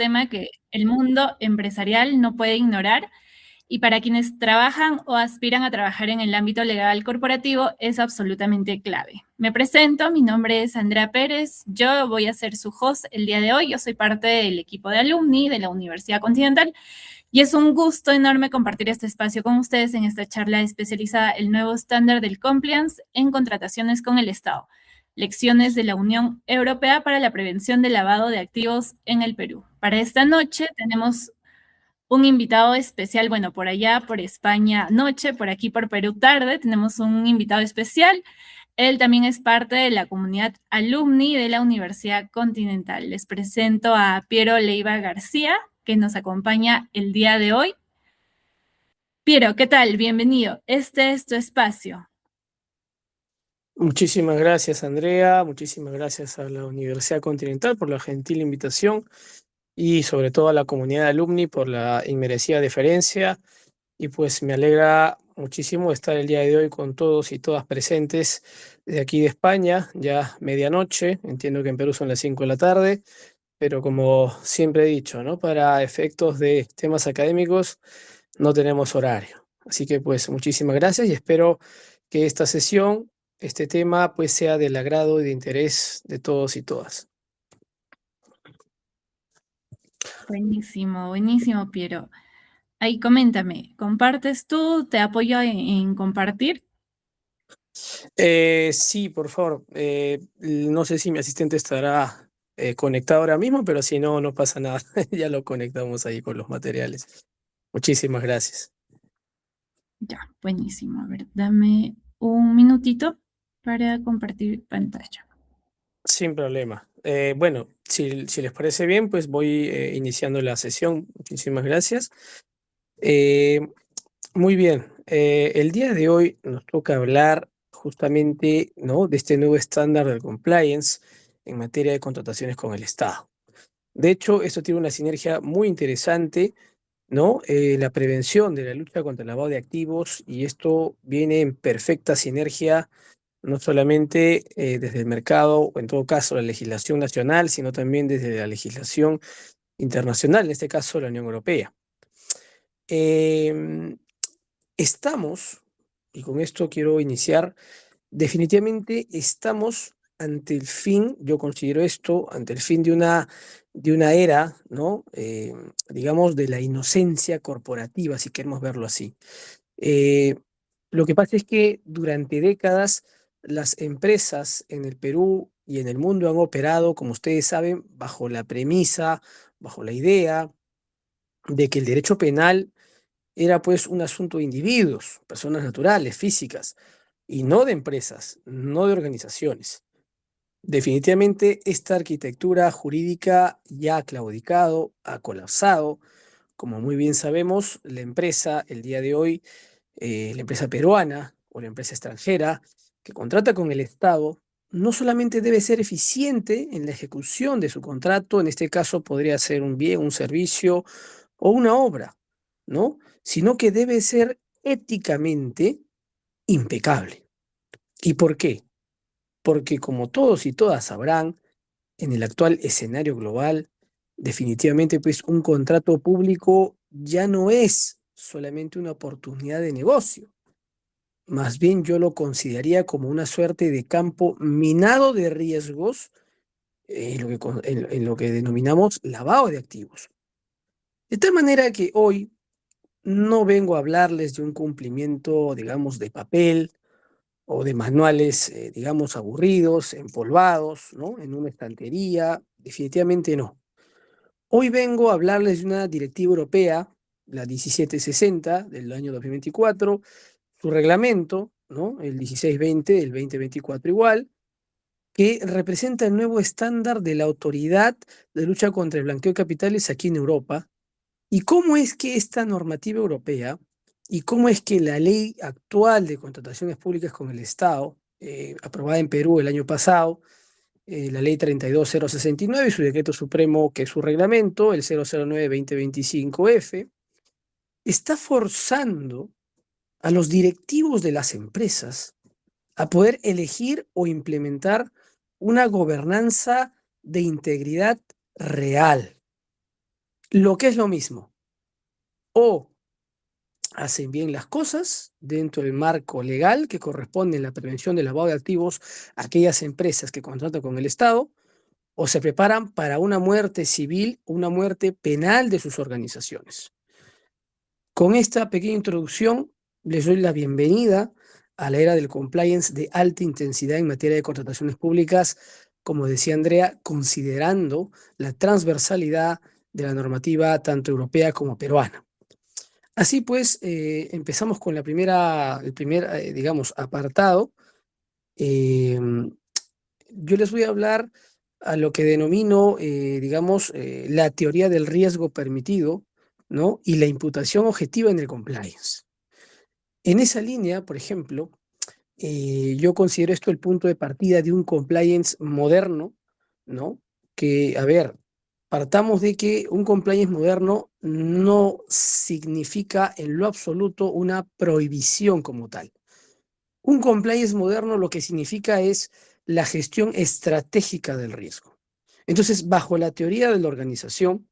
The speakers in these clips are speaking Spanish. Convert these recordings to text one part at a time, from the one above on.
tema que el mundo empresarial no puede ignorar y para quienes trabajan o aspiran a trabajar en el ámbito legal corporativo es absolutamente clave. Me presento, mi nombre es Andrea Pérez, yo voy a ser su host el día de hoy, yo soy parte del equipo de alumni de la Universidad Continental y es un gusto enorme compartir este espacio con ustedes en esta charla especializada El nuevo estándar del compliance en contrataciones con el Estado. Lecciones de la Unión Europea para la prevención del lavado de activos en el Perú. Para esta noche tenemos un invitado especial, bueno, por allá, por España, noche, por aquí, por Perú, tarde, tenemos un invitado especial. Él también es parte de la comunidad alumni de la Universidad Continental. Les presento a Piero Leiva García, que nos acompaña el día de hoy. Piero, ¿qué tal? Bienvenido. Este es tu espacio. Muchísimas gracias, Andrea. Muchísimas gracias a la Universidad Continental por la gentil invitación y sobre todo a la comunidad alumni por la inmerecida deferencia. Y pues me alegra muchísimo estar el día de hoy con todos y todas presentes de aquí de España, ya medianoche. Entiendo que en Perú son las 5 de la tarde, pero como siempre he dicho, ¿no? Para efectos de temas académicos no tenemos horario. Así que pues muchísimas gracias y espero que esta sesión, este tema, pues sea del agrado y de interés de todos y todas. Buenísimo, buenísimo, Piero. Ahí coméntame, ¿compartes tú? ¿Te apoyo en compartir? Sí, por favor. No sé si mi asistente estará conectado ahora mismo, pero si no, no pasa nada. Ya lo conectamos ahí con los materiales. Muchísimas gracias. Ya, buenísimo. A ver, dame un minutito para compartir pantalla. Sin problema. Bueno, si les parece bien, pues voy iniciando la sesión. Muchísimas gracias. Eh, Muy bien. El día de hoy nos toca hablar justamente, ¿no?, de este nuevo estándar del compliance en materia de contrataciones con el Estado. De hecho, esto tiene una sinergia muy interesante, ¿no? La prevención de la lucha contra el lavado de activos, y esto viene en perfecta sinergia no solamente desde el mercado o en todo caso la legislación nacional, sino también desde la legislación internacional, en este caso la Unión Europea. Em, Estamos, y con esto quiero iniciar, definitivamente estamos ante el fin, yo considero esto, ante el fin de una era, ¿no? Digamos, de la inocencia corporativa, si queremos verlo así. Eh, lo que pasa es que durante décadas las empresas en el Perú y en el mundo han operado, como ustedes saben, bajo la premisa, bajo la idea de que el derecho penal era pues un asunto de individuos, personas naturales, físicas, y no de empresas, no de organizaciones. Definitivamente esta arquitectura jurídica ya ha claudicado, ha colapsado. Como muy bien sabemos, la empresa el día de hoy, la empresa peruana o la empresa extranjera que contrata con el Estado, no solamente debe ser eficiente en la ejecución de su contrato, en este caso podría ser un bien, un servicio o una obra, ¿no? Sino que debe ser éticamente impecable. ¿Y por qué? Porque como todos y todas sabrán, en el actual escenario global, definitivamente pues un contrato público ya no es solamente una oportunidad de negocio. Más bien yo lo consideraría como una suerte de campo minado de riesgos en lo que denominamos lavado de activos. De tal manera que hoy no vengo a hablarles de un cumplimiento, digamos, de papel o de manuales, digamos, aburridos, empolvados, ¿no? En una estantería. Definitivamente no. Hoy vengo a hablarles de una directiva europea, la 1760 del año 2024, su reglamento, ¿no? El 1620 del 2024 igual, que representa el nuevo estándar de la autoridad de lucha contra el blanqueo de capitales aquí en Europa. ¿Y cómo es que esta normativa europea y cómo es que la ley actual de contrataciones públicas con el Estado, aprobada en Perú el año pasado, la ley 32069 y su decreto supremo, que es su reglamento, el 009-2025F, está forzando a los directivos de las empresas a poder elegir o implementar una gobernanza de integridad real? Lo que es lo mismo, o hacen bien las cosas dentro del marco legal que corresponde en la prevención del lavado de activos a aquellas empresas que contratan con el Estado, o se preparan para una muerte civil, una muerte penal de sus organizaciones. Con esta pequeña introducción, les doy la bienvenida a la era del compliance de alta intensidad en materia de contrataciones públicas, como decía Andrea, considerando la transversalidad de la normativa tanto europea como peruana. Así pues, empezamos con el primer, digamos, apartado. Em, yo les voy a hablar a lo que denomino, digamos, la teoría del riesgo permitido, ¿no? Y la imputación objetiva en el compliance. En esa línea, por ejemplo, yo considero esto el punto de partida de un compliance moderno, ¿no? Que, a ver, partamos de que un compliance moderno no significa en lo absoluto una prohibición como tal. Un compliance moderno lo que significa es la gestión estratégica del riesgo. Entonces, bajo la teoría de la organización,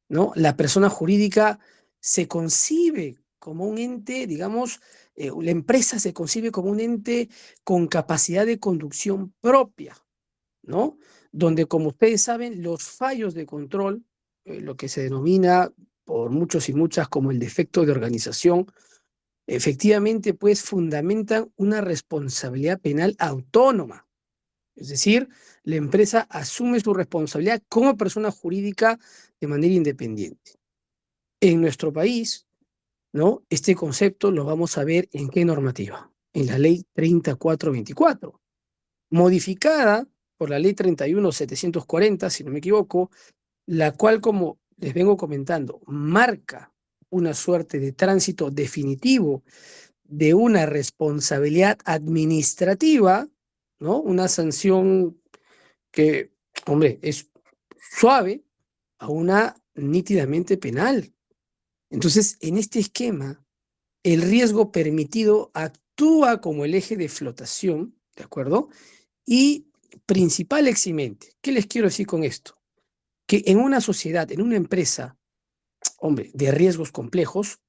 ¿no? La persona jurídica se concibe como un ente, digamos, la empresa se concibe como un ente con capacidad de conducción propia, ¿no? Donde, como ustedes saben, los fallos de control, lo que se denomina por muchos y muchas como el defecto de organización, efectivamente, pues fundamentan una responsabilidad penal autónoma. Es decir, la empresa asume su responsabilidad como persona jurídica de manera independiente. En nuestro país, ¿no? Este concepto lo vamos a ver en qué normativa. En la ley 3424, modificada por la ley 31740, si no me equivoco, la cual, como les vengo comentando, marca una suerte de tránsito definitivo de una responsabilidad administrativa, ¿no? Una sanción que, hombre, es suave a una nítidamente penal. Entonces, en este esquema, el riesgo permitido actúa como el eje de flotación, ¿de acuerdo? Y principal eximente. ¿Qué les quiero decir con esto? Que en una sociedad, en una empresa, hombre, de riesgos complejos,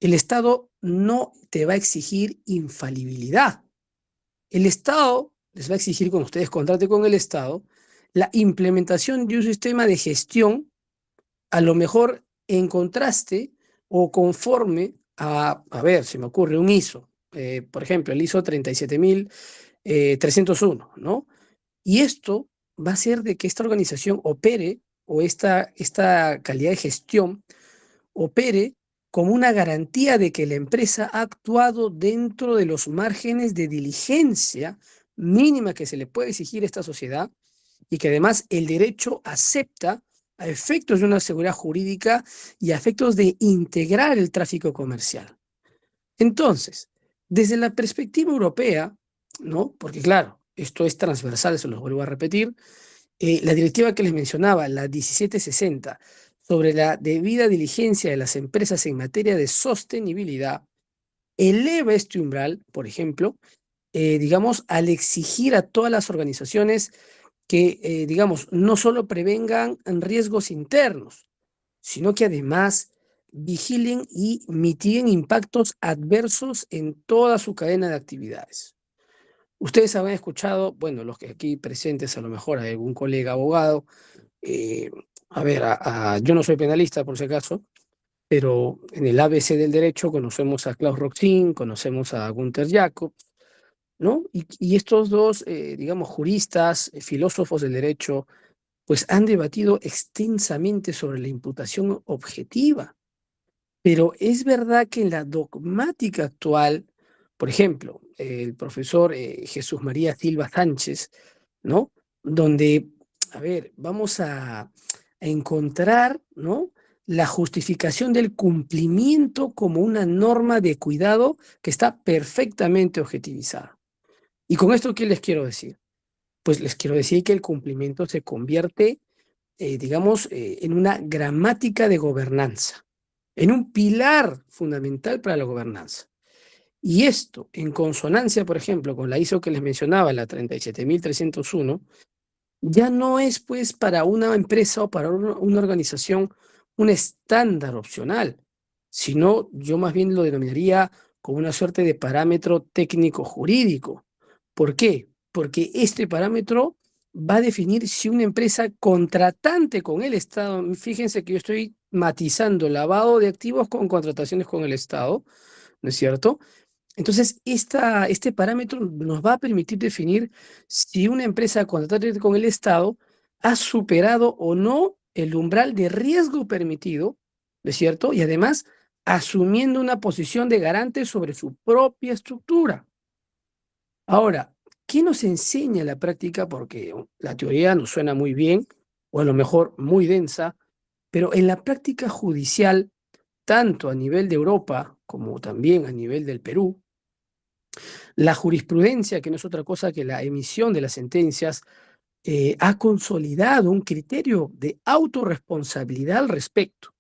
el Estado no te va a exigir infalibilidad. El Estado les va a exigir, cuando ustedes contraten con el Estado, la implementación de un sistema de gestión, a lo mejor en contraste o conforme a ver, se me ocurre un ISO, por ejemplo, el ISO 37301, ¿no? Y esto va a hacer de que esta organización opere, o esta calidad de gestión opere como una garantía de que la empresa ha actuado dentro de los márgenes de diligencia mínima que se le puede exigir a esta sociedad, y que además el derecho acepta a efectos de una seguridad jurídica y a efectos de integrar el tráfico comercial. Entonces, desde la perspectiva europea, ¿no? Porque claro, esto es transversal, se los vuelvo a repetir, la directiva que les mencionaba, la 1760, sobre la debida diligencia de las empresas en materia de sostenibilidad, eleva este umbral, por ejemplo, digamos, al exigir a todas las organizaciones que, digamos, no solo prevengan riesgos internos, sino que además vigilen y mitiguen impactos adversos en toda su cadena de actividades. Ustedes habrán escuchado, bueno, los que aquí presentes, a lo mejor hay algún colega abogado, eh, a ver, yo no soy penalista por si acaso, pero en el ABC del derecho conocemos a Klaus Roxin, conocemos a Gunther Jakob, ¿no? Y estos dos, digamos, juristas, filósofos del derecho, pues han debatido extensamente sobre la imputación objetiva. Pero es verdad que en la dogmática actual, por ejemplo, el profesor Jesús María Silva Sánchez, ¿no? Donde, a ver, vamos a encontrar, ¿no? La justificación del cumplimiento como una norma de cuidado que está perfectamente objetivizada. ¿Y con esto qué les quiero decir? Pues les quiero decir que el cumplimiento se convierte, digamos, en una gramática de gobernanza, en un pilar fundamental para la gobernanza. Y esto, en consonancia, por ejemplo, con la ISO que les mencionaba, la 37301, ya no es pues para una empresa o para una organización un estándar opcional, sino yo más bien lo denominaría como una suerte de parámetro técnico jurídico. ¿Por qué? Porque este parámetro va a definir si una empresa contratante con el Estado, fíjense que yo estoy matizando lavado de activos con contrataciones con el Estado, ¿no es cierto? Entonces, este parámetro nos va a permitir definir si una empresa contratante con el Estado ha superado o no el umbral de riesgo permitido, ¿no es cierto? Y además, asumiendo una posición de garante sobre su propia estructura. Ahora, ¿qué nos enseña la práctica? Porque la teoría nos suena muy bien, o a lo mejor muy densa, pero en la práctica judicial, tanto a nivel de Europa como también a nivel del Perú, la jurisprudencia, que no es otra cosa que la emisión de las sentencias, ha consolidado un criterio de autorresponsabilidad al respecto.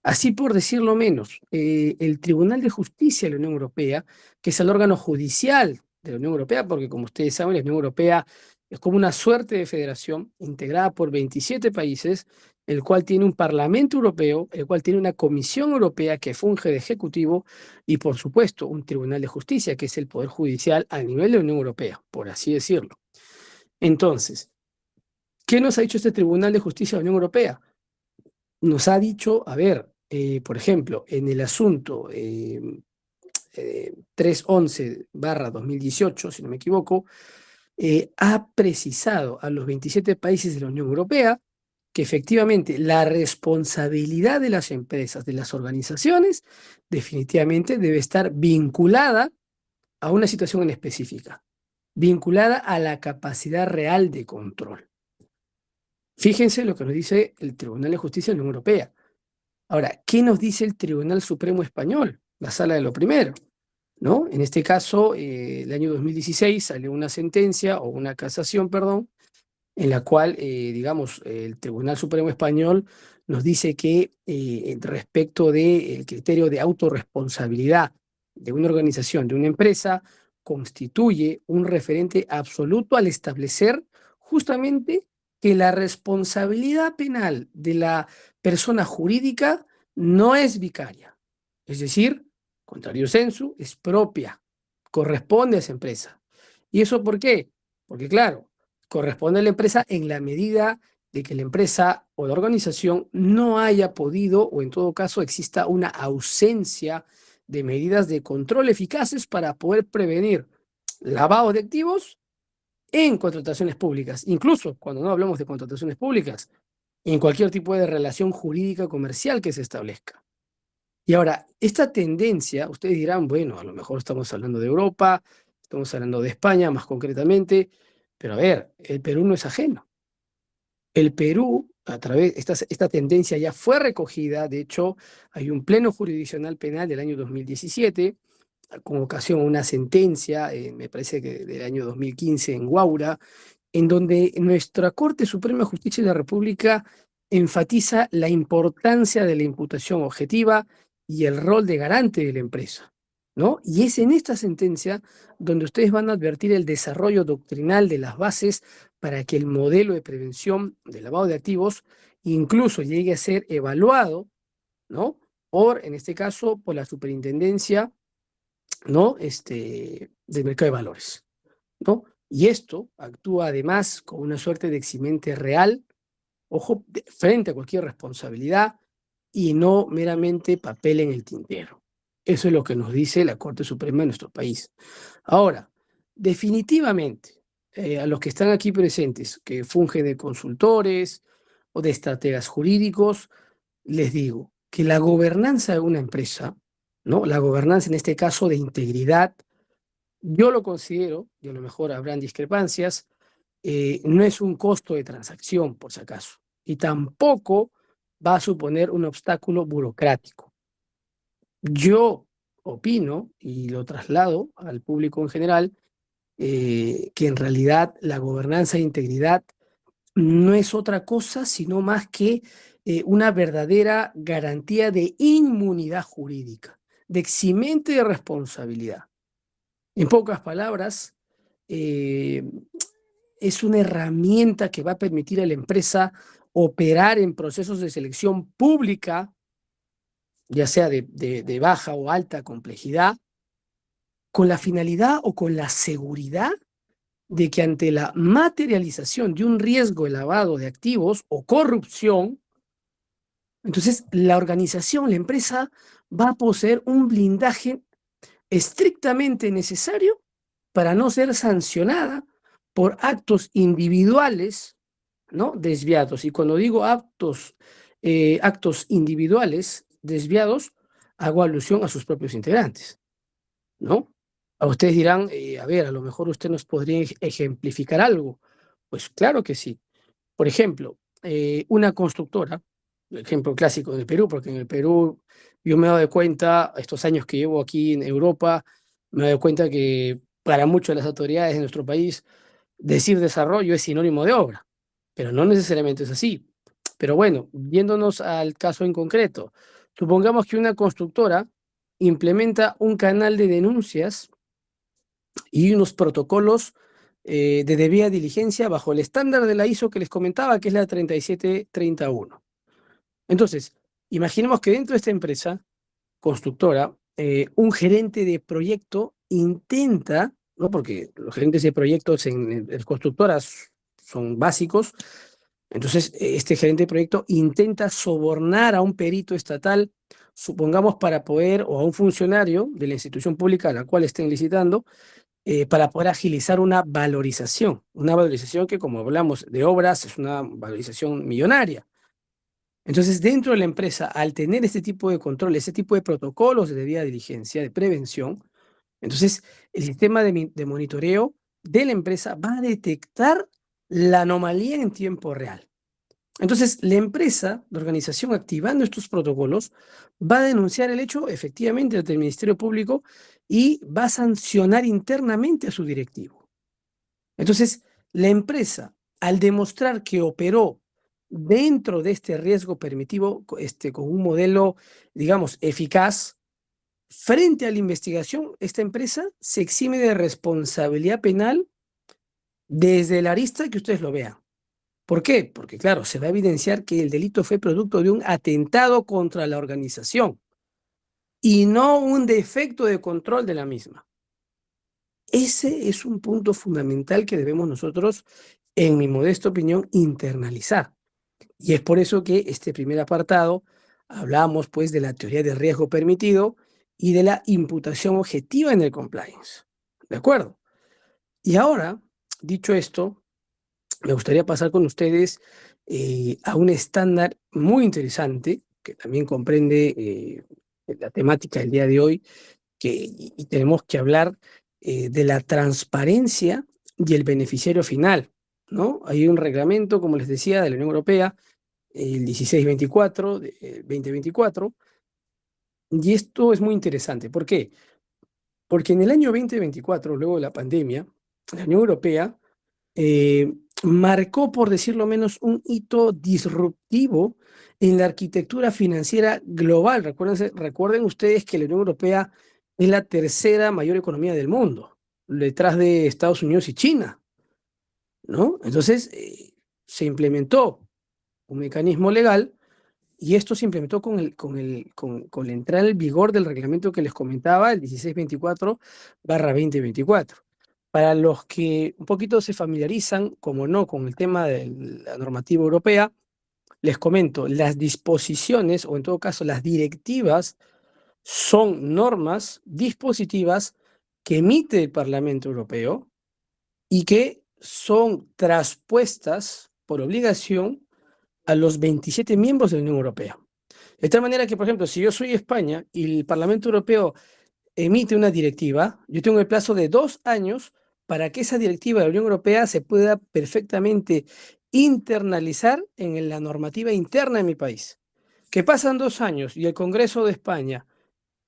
Así por decirlo menos, el Tribunal de Justicia de la Unión Europea, que es el órgano judicial de la Unión Europea, porque como ustedes saben, la Unión Europea es como una suerte de federación integrada por 27 países, el cual tiene un Parlamento Europeo, el cual tiene una Comisión Europea que funge de ejecutivo y, por supuesto, un Tribunal de Justicia, que es el Poder Judicial a nivel de la Unión Europea, por así decirlo. Entonces, ¿qué nos ha dicho este Tribunal de Justicia de la Unión Europea? Nos ha dicho, a ver, por ejemplo, en el asunto 311/2018, si no me equivoco, ha precisado a los 27 países de la Unión Europea que efectivamente la responsabilidad de las empresas, de las organizaciones, definitivamente debe estar vinculada a una situación en específica, vinculada a la capacidad real de control. Fíjense lo que nos dice el Tribunal de Justicia de la Unión Europea. Ahora, ¿qué nos dice el Tribunal Supremo Español? La Sala de lo Primero, ¿no? En este caso, el año 2016 salió una sentencia o una casación, perdón, en la cual, digamos, el Tribunal Supremo Español nos dice que respecto del criterio de autorresponsabilidad de una organización, de una empresa, constituye un referente absoluto al establecer justamente que la responsabilidad penal de la persona jurídica no es vicaria. Es decir, contrario sensu, es propia, corresponde a esa empresa. ¿Y eso por qué? Porque claro, corresponde a la empresa en la medida de que la empresa o la organización no haya podido, o en todo caso exista una ausencia de medidas de control eficaces para poder prevenir lavado de activos en contrataciones públicas. Incluso cuando no hablamos de contrataciones públicas, en cualquier tipo de relación jurídica comercial que se establezca. Y ahora, esta tendencia, ustedes dirán, bueno, a lo mejor estamos hablando de Europa, estamos hablando de España más concretamente, pero a ver, el Perú no es ajeno. El Perú, a través de esta tendencia ya fue recogida, de hecho, hay un pleno jurisdiccional penal del año 2017, con ocasión a una sentencia, me parece que del año 2015 en Huaura, en donde nuestra Corte Suprema de Justicia de la República enfatiza la importancia de la imputación objetiva y el rol de garante de la empresa, ¿no? Y es en esta sentencia donde ustedes van a advertir el desarrollo doctrinal de las bases para que el modelo de prevención del lavado de activos incluso llegue a ser evaluado, ¿no? En este caso, por la superintendencia, ¿no? Del mercado de valores, ¿no? Y esto actúa además como una suerte de eximente real, ojo, frente a cualquier responsabilidad y no meramente papel en el tintero. Eso es lo que nos dice la Corte Suprema de nuestro país. Ahora, definitivamente, a los que están aquí presentes, que fungen de consultores o de estrategas jurídicos, les digo que la gobernanza de una empresa, ¿no? La gobernanza en este caso de integridad, yo lo considero, y a lo mejor habrán discrepancias, no es un costo de transacción, por si acaso, y tampoco va a suponer un obstáculo burocrático. Yo opino, y lo traslado al público en general, que en realidad la gobernanza de integridad no es otra cosa, sino más que una verdadera garantía de inmunidad jurídica, de eximente de responsabilidad. En pocas palabras, eh, es una herramienta que va a permitir a la empresa operar en procesos de selección pública, ya sea de baja o alta complejidad, con la finalidad o con la seguridad de que ante la materialización de un riesgo elevado de activos o corrupción, entonces la organización, la empresa, va a poseer un blindaje estrictamente necesario para no ser sancionada por actos individuales, ¿no? Desviados. Y cuando digo actos individuales desviados, hago alusión a sus propios integrantes, ¿no? A ustedes dirán, a ver, a lo mejor usted nos podría ejemplificar algo. Pues claro que sí. Por ejemplo, una constructora, ejemplo clásico del Perú, porque en el Perú yo me he dado cuenta, estos años que llevo aquí en Europa, me he dado cuenta que para muchas de las autoridades de nuestro país, decir desarrollo es sinónimo de obra, pero no necesariamente es así. Pero bueno, viéndonos al caso en concreto, supongamos que una constructora implementa un canal de denuncias y unos protocolos de debida diligencia bajo el estándar de la ISO que les comentaba, que es la 3731. Entonces, imaginemos que dentro de esta empresa constructora, un gerente de proyecto intenta, ¿no? Porque los gerentes de proyectos en constructoras son básicos, entonces este gerente de proyecto intenta sobornar a un perito estatal, supongamos para poder, o a un funcionario de la institución pública a la cual estén licitando, para poder agilizar una valorización que, como hablamos de obras, es una valorización millonaria. Entonces, dentro de la empresa, al tener este tipo de control, este tipo de protocolos de debida diligencia, de prevención, entonces el sistema de monitoreo de la empresa va a detectar la anomalía en tiempo real. Entonces, la empresa, la organización, activando estos protocolos, va a denunciar el hecho efectivamente ante el Ministerio Público y va a sancionar internamente a su directivo. Entonces, la empresa, al demostrar que operó dentro de este riesgo permitivo, con un modelo, digamos, eficaz, frente a la investigación, esta empresa se exime de responsabilidad penal desde la arista que ustedes lo vean. ¿Por qué? Porque, claro, se va a evidenciar que el delito fue producto de un atentado contra la organización y no un defecto de control de la misma. Ese es un punto fundamental que debemos nosotros, en mi modesta opinión, internalizar. Y es por eso que este primer apartado hablamos pues de la teoría de riesgo permitido y de la imputación objetiva en el compliance. ¿De acuerdo? Y ahora, dicho esto, me gustaría pasar con ustedes a un estándar muy interesante que también comprende la temática del día de hoy, y tenemos que hablar de la transparencia y el beneficiario final, ¿no? Hay un reglamento, como les decía, de la Unión Europea, el 1624 de 2024, y esto es muy interesante. ¿Por qué? Porque en el año 2024, luego de la pandemia, la Unión Europea eh, marcó, por decirlo menos, un hito disruptivo en la arquitectura financiera global. Recuerden ustedes que la Unión Europea es la tercera mayor economía del mundo, detrás de Estados Unidos y China, ¿no? Entonces, se implementó un mecanismo legal y esto se implementó con la entrada en vigor del reglamento que les comentaba, el 1624/2024. Para los que un poquito se familiarizan, como no, con el tema de la normativa europea, les comento, las disposiciones, o en todo caso las directivas, son normas dispositivas que emite el Parlamento Europeo y que son traspuestas por obligación a los 27 miembros de la Unión Europea. De tal manera que, por ejemplo, si yo soy España y el Parlamento Europeo emite una directiva, yo tengo el plazo de 2 años para que esa directiva de la Unión Europea se pueda perfectamente internalizar en la normativa interna de mi país. Que pasan 2 años y el Congreso de España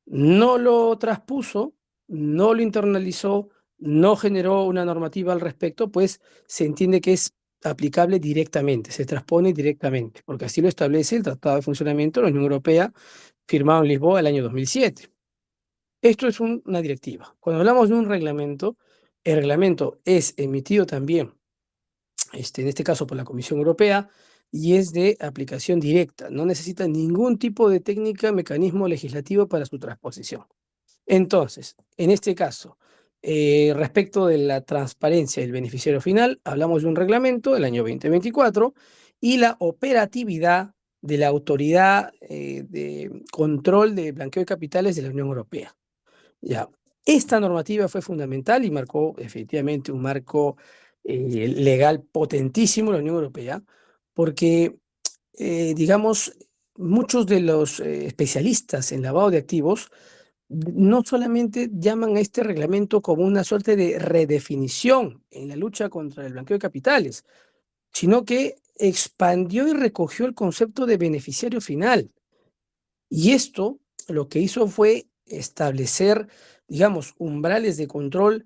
no lo traspuso, no lo internalizó, no generó una normativa al respecto, pues se entiende que es aplicable directamente, se transpone directamente, porque así lo establece el Tratado de Funcionamiento de la Unión Europea, firmado en Lisboa el año 2007. Esto es una directiva. Cuando hablamos de un reglamento, el reglamento es emitido también, en este caso por la Comisión Europea, y es de aplicación directa. No necesita ningún tipo de técnica, mecanismo legislativo para su transposición. Entonces, en este caso, respecto de la transparencia del beneficiario final, hablamos de un reglamento del año 2024 y la operatividad de la Autoridad de Control de Blanqueo de Capitales de la Unión Europea. Ya, esta normativa fue fundamental y marcó efectivamente un marco legal potentísimo en la Unión Europea, porque, digamos, muchos de los especialistas en lavado de activos no solamente llaman a este reglamento como una suerte de redefinición en la lucha contra el blanqueo de capitales, sino que expandió y recogió el concepto de beneficiario final. Y esto lo que hizo fue establecer, digamos, umbrales de control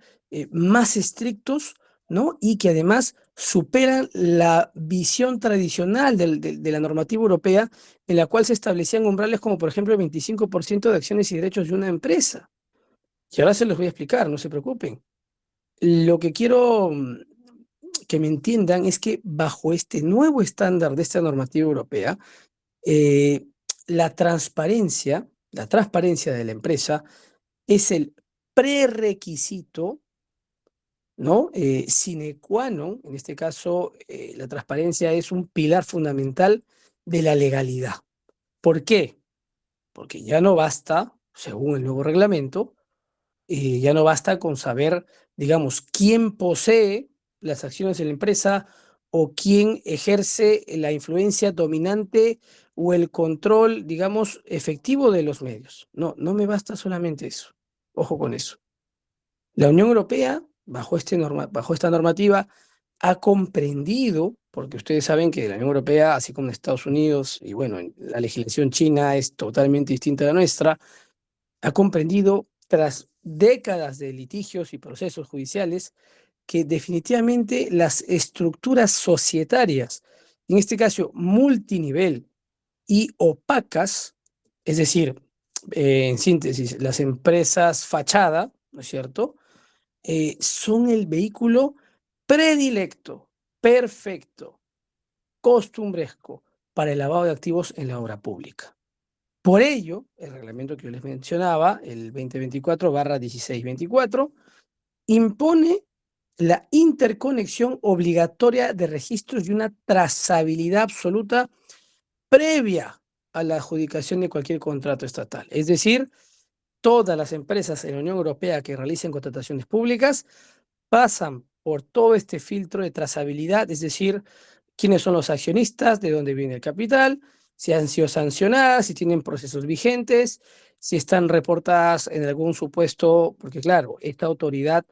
más estrictos, ¿no? Y que además superan la visión tradicional de la normativa europea, en la cual se establecían umbrales como, por ejemplo, el 25% de acciones y derechos de una empresa. Y ahora se los voy a explicar, no se preocupen. Lo que quiero que me entiendan es que bajo este nuevo estándar de esta normativa europea, eh, la transparencia de la empresa es el prerequisito, ¿no? Sine qua non, en este caso, la transparencia es un pilar fundamental de la legalidad. ¿Por qué? Porque ya no basta, según el nuevo reglamento, ya no basta con saber, digamos, quién posee las acciones de la empresa o quién ejerce la influencia dominante o el control, digamos, efectivo de los medios. No, no me basta solamente eso. Ojo con eso. La Unión Europea, bajo esta normativa, ha comprendido, porque ustedes saben que la Unión Europea, así como en Estados Unidos, y bueno, la legislación china es totalmente distinta a la nuestra, ha comprendido, tras décadas de litigios y procesos judiciales, que definitivamente las estructuras societarias, en este caso multinivel y opacas, es decir, en síntesis, las empresas fachada, ¿no es cierto?, son el vehículo predilecto, perfecto, costumbresco para el lavado de activos en la obra pública. Por ello, el reglamento que yo les mencionaba, el 2024/1624, impone la interconexión obligatoria de registros y una trazabilidad absoluta previa a la adjudicación de cualquier contrato estatal. Es decir, todas las empresas en la Unión Europea que realicen contrataciones públicas pasan por todo este filtro de trazabilidad, es decir, quiénes son los accionistas, de dónde viene el capital, si han sido sancionadas, si tienen procesos vigentes, si están reportadas en algún supuesto, porque claro, esta autoridad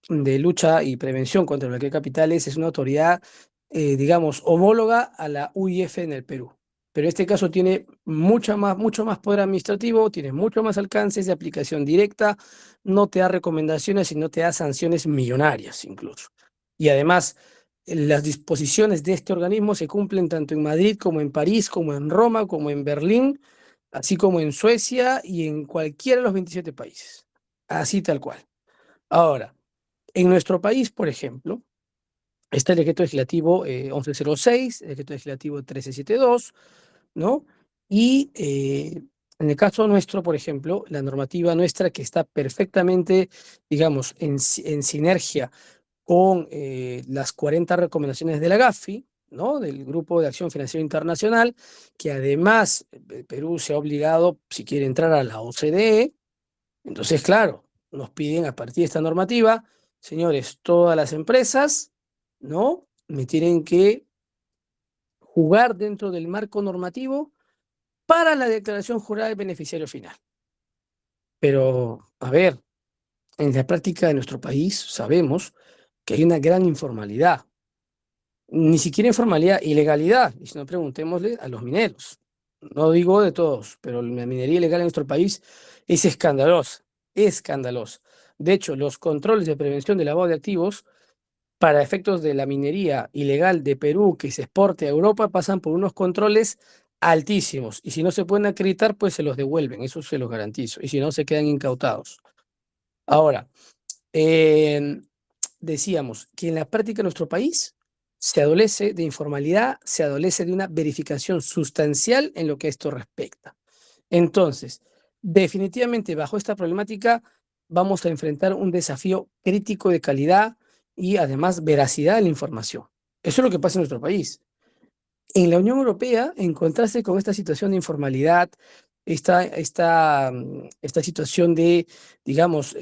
de lucha y prevención contra el blanqueo de capitales es una autoridad, digamos, homóloga a la UIF en el Perú. Pero en este caso tiene mucho más poder administrativo, tiene mucho más alcances de aplicación directa, no te da recomendaciones y no te da sanciones millonarias incluso. Y además, las disposiciones de este organismo se cumplen tanto en Madrid como en París, como en Roma, como en Berlín, así como en Suecia y en cualquiera de los 27 países. Así tal cual. Ahora, en nuestro país, por ejemplo, está el decreto legislativo 1106, el decreto legislativo 1372, ¿no? Y en el caso nuestro, por ejemplo, la normativa nuestra que está perfectamente, digamos, en sinergia con las 40 recomendaciones de la GAFI, ¿no? Del Grupo de Acción Financiera Internacional, que además Perú se ha obligado, si quiere entrar a la OCDE, entonces, claro, nos piden a partir de esta normativa, señores, todas las empresas, ¿no? Me tienen que jugar dentro del marco normativo para la declaración jurada del beneficiario final. Pero, a ver, en la práctica de nuestro país sabemos que hay una gran informalidad, ni siquiera informalidad, ilegalidad, y si no preguntémosle a los mineros. No digo de todos, pero la minería ilegal en nuestro país es escandalosa, escandalosa. De hecho, los controles de prevención de lavado de activos para efectos de la minería ilegal de Perú que se exporte a Europa pasan por unos controles altísimos. Y si no se pueden acreditar, pues se los devuelven, eso se los garantizo. Y si no, se quedan incautados. Ahora, decíamos que en la práctica de nuestro país se adolece de informalidad, se adolece de una verificación sustancial en lo que esto respecta. Entonces, definitivamente bajo esta problemática vamos a enfrentar un desafío crítico de calidad y además veracidad de la información. Eso es lo que pasa en nuestro país. En la Unión Europea, encontrarse con esta situación de informalidad, esta situación de, digamos,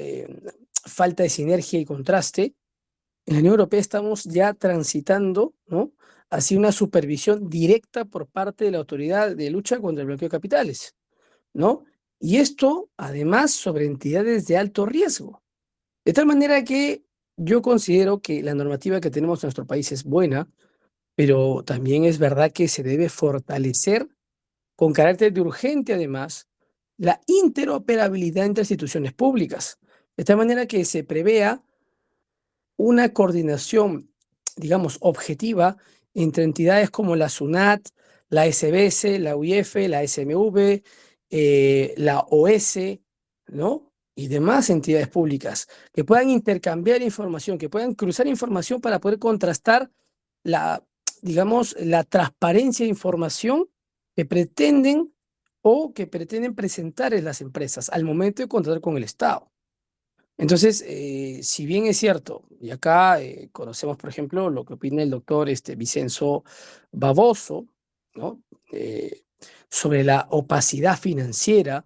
falta de sinergia y contraste, en la Unión Europea estamos ya transitando, ¿no?, hacia una supervisión directa por parte de la Autoridad de Lucha contra el Blanqueo de Capitales, ¿no? Y esto, además, sobre entidades de alto riesgo. De tal manera que yo considero que la normativa que tenemos en nuestro país es buena, pero también es verdad que se debe fortalecer con carácter de urgente, además, la interoperabilidad entre instituciones públicas, de tal manera que se prevea una coordinación, digamos, objetiva entre entidades como la SUNAT, la SBS, la UIF, la SMV, la OS, ¿no? Y demás entidades públicas que puedan intercambiar información, que puedan cruzar información para poder contrastar la, digamos, la transparencia de información que pretenden o que pretenden presentar en las empresas al momento de contratar con el Estado. Entonces, si bien es cierto, y acá conocemos, por ejemplo, lo que opina el doctor Vicenzo Baboso, ¿no?, Eh, sobre la opacidad financiera,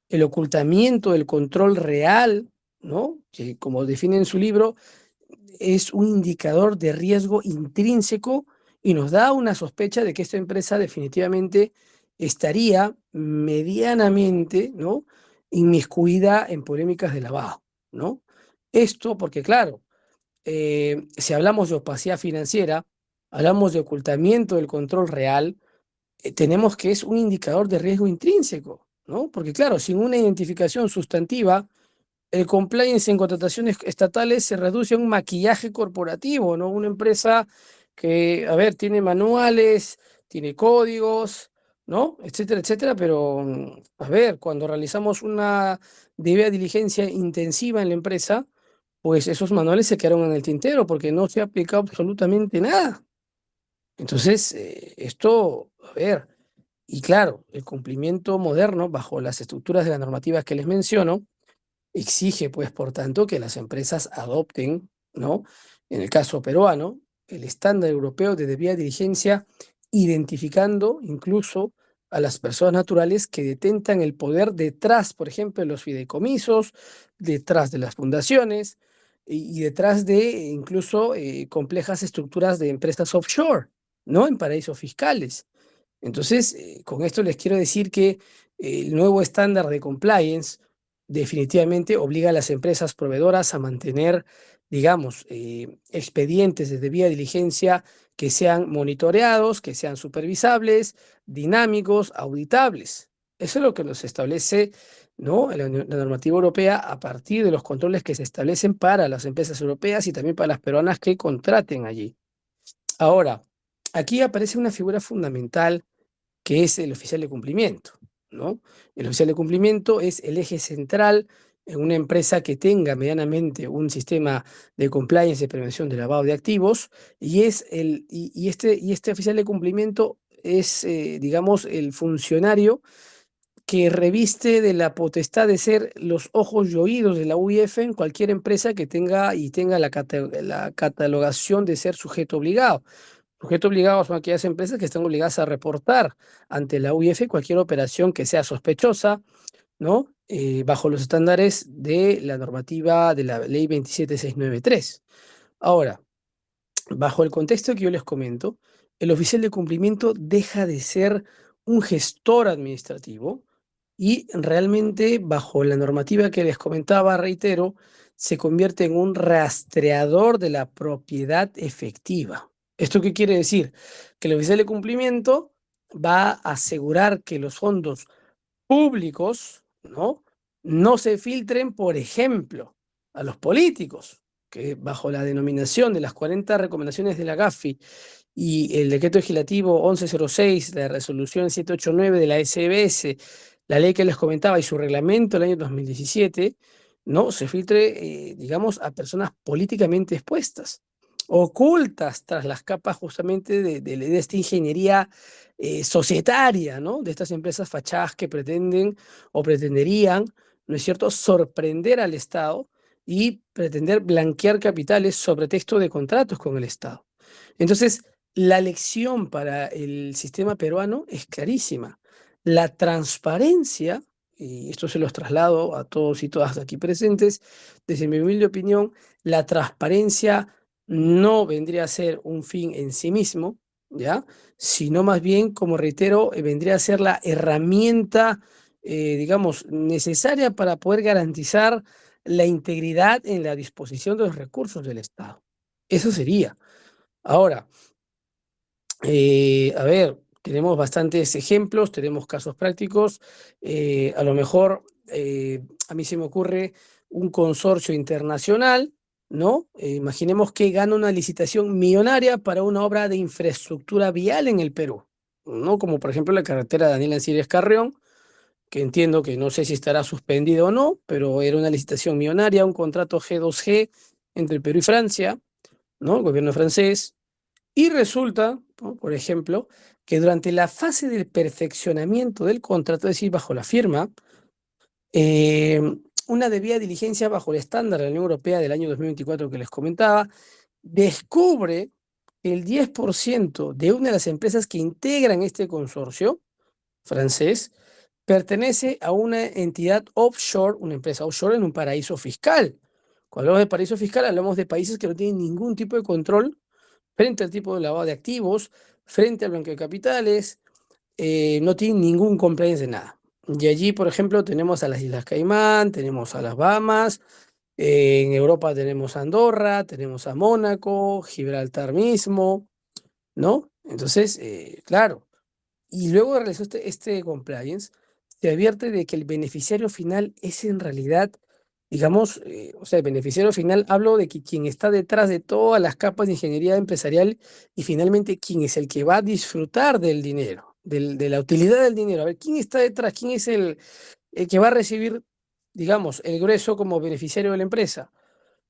el ocultamiento del control real, ¿no?, que como define en su libro, es un indicador de riesgo intrínseco y nos da una sospecha de que esta empresa definitivamente estaría medianamente, ¿no?, inmiscuida en polémicas de lavado, ¿no? Esto porque, claro, si hablamos de opacidad financiera, hablamos de ocultamiento del control real, tenemos que es un indicador de riesgo intrínseco, ¿no? Porque, claro, sin una identificación sustantiva, el compliance en contrataciones estatales se reduce a un maquillaje corporativo, ¿no? Una empresa que, a ver, tiene manuales, tiene códigos, ¿no? Etcétera, etcétera, pero, a ver, cuando realizamos una debida diligencia intensiva en la empresa, pues esos manuales se quedaron en el tintero porque no se ha aplicado absolutamente nada. Entonces, esto, a ver, y claro, el cumplimiento moderno bajo las estructuras de las normativas que les menciono, exige, pues, por tanto, que las empresas adopten, ¿no?, en el caso peruano, el estándar europeo de debida diligencia, identificando incluso a las personas naturales que detentan el poder detrás, por ejemplo, de los fideicomisos, detrás de las fundaciones y detrás de incluso complejas estructuras de empresas offshore, ¿no?, en paraísos fiscales. Entonces, con esto les quiero decir que el nuevo estándar de compliance definitivamente obliga a las empresas proveedoras a mantener, digamos, expedientes de debida diligencia que sean monitoreados, que sean supervisables, dinámicos, auditables. Eso es lo que nos establece, ¿no?, la normativa europea a partir de los controles que se establecen para las empresas europeas y también para las peruanas que contraten allí. Ahora, aquí aparece una figura fundamental que es el oficial de cumplimiento, ¿no? El oficial de cumplimiento es el eje central en una empresa que tenga medianamente un sistema de compliance y prevención de lavado de activos, y este oficial de cumplimiento es, digamos, el funcionario que reviste de la potestad de ser los ojos y oídos de la UIF en cualquier empresa que tenga la catalogación de ser sujeto obligado. Sujeto obligado son aquellas empresas que están obligadas a reportar ante la UIF cualquier operación que sea sospechosa, ¿no?, bajo los estándares de la normativa de la ley 27693. Ahora, bajo el contexto que yo les comento, el oficial de cumplimiento deja de ser un gestor administrativo y realmente bajo la normativa que les comentaba, reitero, se convierte en un rastreador de la propiedad efectiva. ¿Esto qué quiere decir? Que el oficial de cumplimiento va a asegurar que los fondos públicos, ¿no?, no se filtren, por ejemplo, a los políticos, que bajo la denominación de las 40 recomendaciones de la GAFI y el decreto legislativo 1106, la resolución 789 de la SBS, la ley que les comentaba y su reglamento del año 2017, no se filtre, digamos, a personas políticamente expuestas. ocultas tras las capas justamente de esta ingeniería societaria, ¿no? De estas empresas fachadas que pretenden o pretenderían, ¿no es cierto?, sorprender al Estado y pretender blanquear capitales sobre texto de contratos con el Estado. Entonces, la lección para el sistema peruano es clarísima. La transparencia, y esto se los traslado a todos y todas aquí presentes, desde mi humilde opinión, la transparencia no vendría a ser un fin en sí mismo, ¿ya? Sino más bien, como reitero, vendría a ser la herramienta, digamos, necesaria para poder garantizar la integridad en la disposición de los recursos del Estado. Eso sería. Ahora, a ver, tenemos bastantes ejemplos, tenemos casos prácticos. A lo mejor a mí se me ocurre un consorcio internacional, ¿no? Imaginemos que gana una licitación millonaria para una obra de infraestructura vial en el Perú, ¿no? Como por ejemplo la carretera Daniel Ancires Carrión, que entiendo que no sé si estará suspendido o no, pero era una licitación millonaria, un contrato G2G entre el Perú y Francia, ¿no? El gobierno francés. Y resulta, ¿no?, por ejemplo, que durante la fase del perfeccionamiento del contrato, es decir, bajo la firma, eh, una debida diligencia bajo el estándar de la Unión Europea del año 2024 que les comentaba, descubre que el 10% de una de las empresas que integran este consorcio francés pertenece a una entidad offshore, una empresa offshore en un paraíso fiscal. Cuando hablamos de paraíso fiscal, hablamos de países que no tienen ningún tipo de control frente al tipo de lavado de activos, frente al blanqueo de capitales, no tienen ningún compliance de nada. Y allí, por ejemplo, tenemos a las Islas Caimán, tenemos a las Bahamas, en Europa tenemos a Andorra, tenemos a Mónaco, Gibraltar mismo, ¿no? Entonces, claro, y luego de realizar este compliance, se advierte de que el beneficiario final es en realidad, digamos, o sea, el beneficiario final, hablo de que quien está detrás de todas las capas de ingeniería empresarial y finalmente quien es el que va a disfrutar del dinero, de la utilidad del dinero. A ver, ¿quién está detrás? ¿Quién es el que va a recibir, digamos, el grueso como beneficiario de la empresa?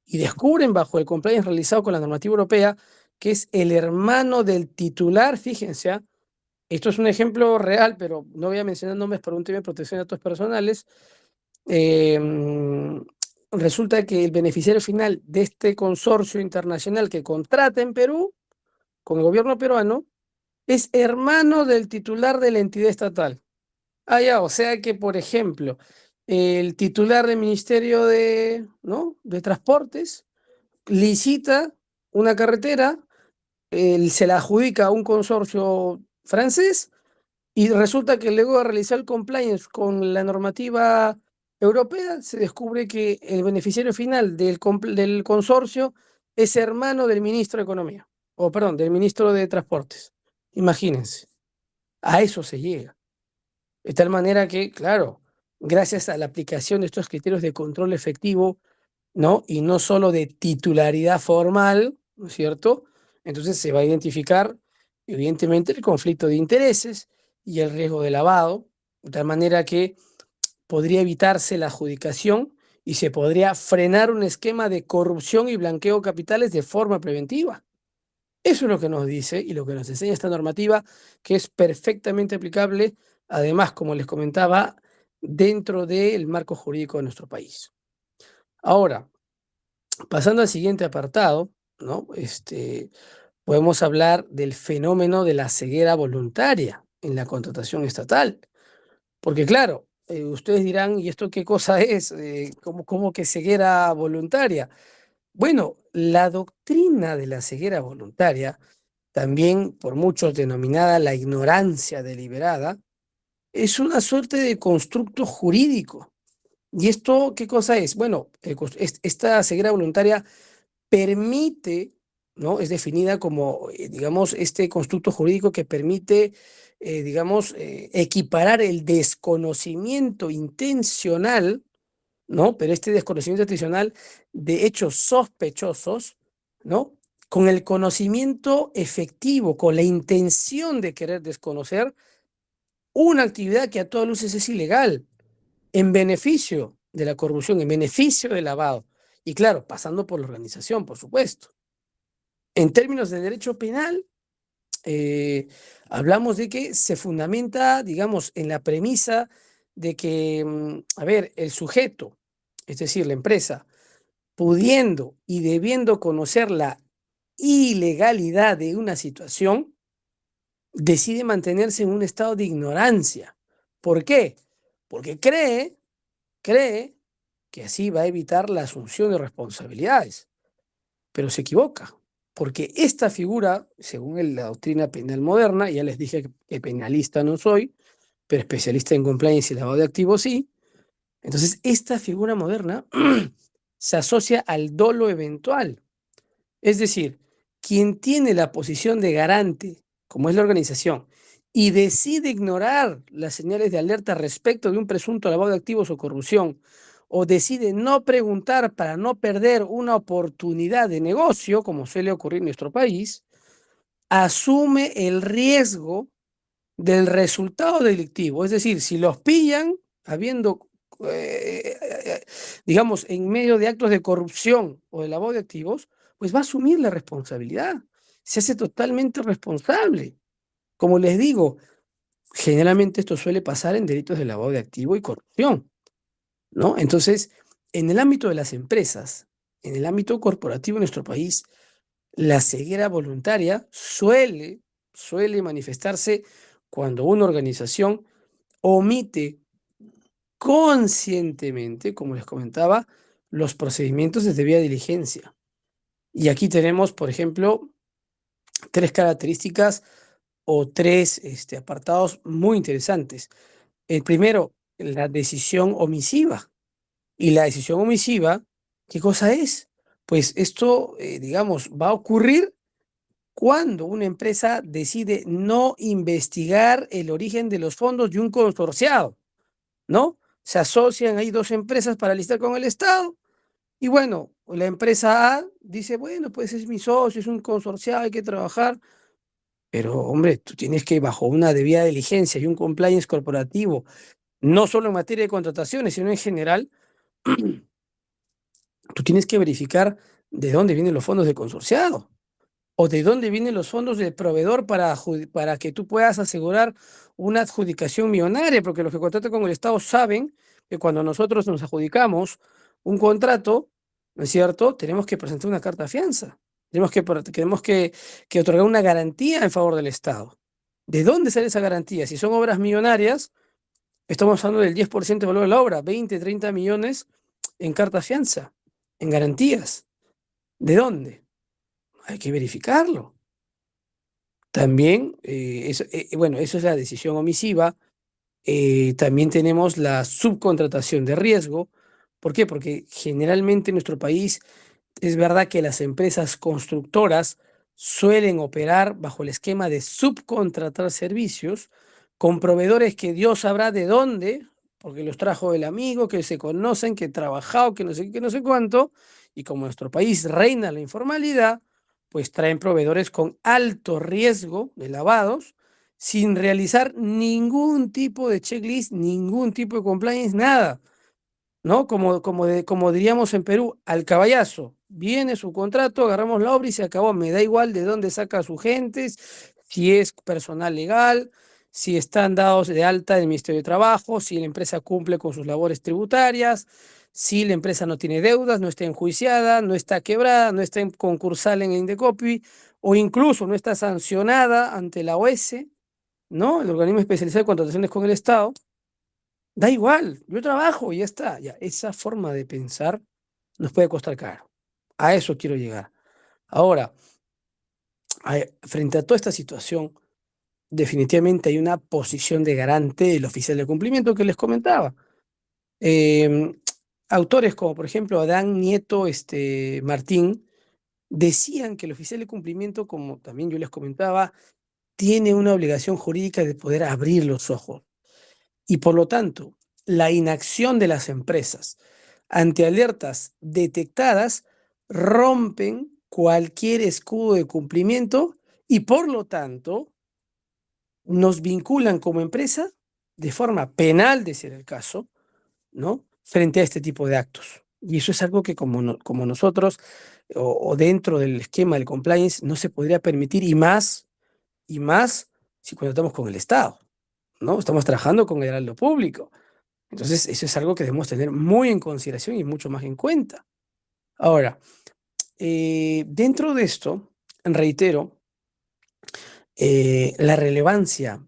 Y descubren bajo el compliance realizado con la normativa europea que es el hermano del titular, fíjense, ¿ah? Esto es un ejemplo real, pero no voy a mencionar nombres por un tema de protección de datos personales. Eh, mm, Resulta que el beneficiario final de este consorcio internacional que contrata en Perú con el gobierno peruano es hermano del titular de la entidad estatal. Ah, ya, o sea que, por ejemplo, el titular del Ministerio de, ¿no?, de Transportes licita una carretera, se la adjudica a un consorcio francés. Y resulta que luego de realizar el compliance con la normativa europea, se descubre que el beneficiario final del consorcio es hermano del ministro de Economía, o perdón, del ministro de Transportes. Imagínense, a eso se llega. De tal manera que, claro, gracias a la aplicación de estos criterios de control efectivo, ¿no? Y no solo de titularidad formal, ¿no es cierto? Entonces se va a identificar, evidentemente, el conflicto de intereses y el riesgo de lavado, de tal manera que podría evitarse la adjudicación y se podría frenar un esquema de corrupción y blanqueo de capitales de forma preventiva. Eso es lo que nos dice y lo que nos enseña esta normativa, que es perfectamente aplicable, además, como les comentaba, dentro del marco jurídico de nuestro país. Ahora, pasando al siguiente apartado, ¿no? Podemos hablar del fenómeno de la ceguera voluntaria en la contratación estatal. Porque claro, ustedes dirán, ¿y esto qué cosa es? ¿Cómo que ceguera voluntaria? Bueno, la doctrina de la ceguera voluntaria, también por muchos denominada la ignorancia deliberada, es una suerte de constructo jurídico. ¿Y esto qué cosa es? Bueno, esta ceguera voluntaria permite, ¿no? Es definida como, digamos, este constructo jurídico que permite, digamos, equiparar el desconocimiento intencional, ¿no? Pero este desconocimiento intencional de hechos sospechosos, ¿no? Con el conocimiento efectivo, con la intención de querer desconocer una actividad que a todas luces es ilegal, en beneficio de la corrupción, en beneficio del lavado. Y claro, pasando por la organización, por supuesto. En términos de derecho penal, hablamos de que se fundamenta, digamos, en la premisa de que, a ver, el sujeto, es decir, la empresa, pudiendo y debiendo conocer la ilegalidad de una situación, decide mantenerse en un estado de ignorancia. ¿Por qué? Porque cree que así va a evitar la asunción de responsabilidades, pero se equivoca, porque esta figura, según la doctrina penal moderna, ya les dije que penalista no soy, pero especialista en compliance y lavado de activos sí, entonces esta figura moderna se asocia al dolo eventual. Es decir, quien tiene la posición de garante, como es la organización, y decide ignorar las señales de alerta respecto de un presunto lavado de activos o corrupción, o decide no preguntar para no perder una oportunidad de negocio, como suele ocurrir en nuestro país, asume el riesgo del resultado delictivo. Es decir, si los pillan habiendo, eh, eh, digamos, en medio de actos de corrupción o de lavado de activos, pues va a asumir la responsabilidad. Se hace totalmente responsable. Como les digo, generalmente esto suele pasar en delitos de lavado de activo y corrupción, ¿no? Entonces, en el ámbito de las empresas, en el ámbito corporativo en nuestro país, la ceguera voluntaria suele manifestarse cuando una organización omite conscientemente, como les comentaba, los procedimientos de debida diligencia. Y aquí tenemos, por ejemplo, tres características o tres apartados muy interesantes. El primero, la decisión omisiva. Y la decisión omisiva, ¿qué cosa es? Pues esto, digamos, va a ocurrir cuando una empresa decide no investigar el origen de los fondos de un consorciado, ¿no? Se asocian ahí dos empresas para listar con el Estado y bueno, la empresa A dice, bueno, pues es mi socio, es un consorciado, hay que trabajar, pero hombre, tú tienes que, bajo una debida diligencia y un compliance corporativo, no solo en materia de contrataciones, sino en general, tú tienes que verificar de dónde vienen los fondos del consorciado. ¿O de dónde vienen los fondos del proveedor para que tú puedas asegurar una adjudicación millonaria? Porque los que contratan con el Estado saben que cuando nosotros nos adjudicamos un contrato, ¿no es cierto? Tenemos que presentar una carta fianza. Tenemos que otorgar una garantía en favor del Estado. ¿De dónde sale esa garantía? Si son obras millonarias, estamos hablando del 10% del valor de la obra, 20, 30 millones en carta fianza, en garantías. ¿De dónde? Hay que verificarlo. También, bueno, eso es la decisión omisiva. También tenemos la subcontratación de riesgo. ¿Por qué? Porque generalmente en nuestro país es verdad que las empresas constructoras suelen operar bajo el esquema de subcontratar servicios con proveedores que Dios sabrá de dónde, porque los trajo el amigo, que se conocen, que he trabajado, que no sé qué, que no sé cuánto, y como en nuestro país reina la informalidad, pues traen proveedores con alto riesgo de lavados, sin realizar ningún tipo de checklist, ningún tipo de compliance, nada. ¿No? Como diríamos en Perú, al caballazo. Viene su contrato, agarramos la obra y se acabó. Me da igual de dónde saca a sus gentes, si es personal legal, si están dados de alta del Ministerio de Trabajo, si la empresa cumple con sus labores tributarias, si la empresa no tiene deudas, no está enjuiciada, no está quebrada, no está en concursal en Indecopi, o incluso no está sancionada ante la OS, ¿no? El organismo especializado de contrataciones con el Estado. Da igual, yo trabajo y ya está. Ya, esa forma de pensar nos puede costar caro. A eso quiero llegar. Ahora, frente a toda esta situación, definitivamente hay una posición de garante del oficial de cumplimiento que les comentaba. Em, Autores como, por ejemplo, Adán Nieto Martín, decían que el oficial de cumplimiento, como también yo les comentaba, tiene una obligación jurídica de poder abrir los ojos. Y por lo tanto, la inacción de las empresas ante alertas detectadas rompen cualquier escudo de cumplimiento y por lo tanto nos vinculan como empresa de forma penal, de ser el caso, ¿no? Frente a este tipo de actos. Y eso es algo que como nosotros o dentro del esquema del compliance no se podría permitir y más si contratamos con el Estado, ¿no? Estamos trabajando con el heraldo público. Entonces, eso es algo que debemos tener muy en consideración y mucho más en cuenta. Ahora, dentro de esto, reitero, la relevancia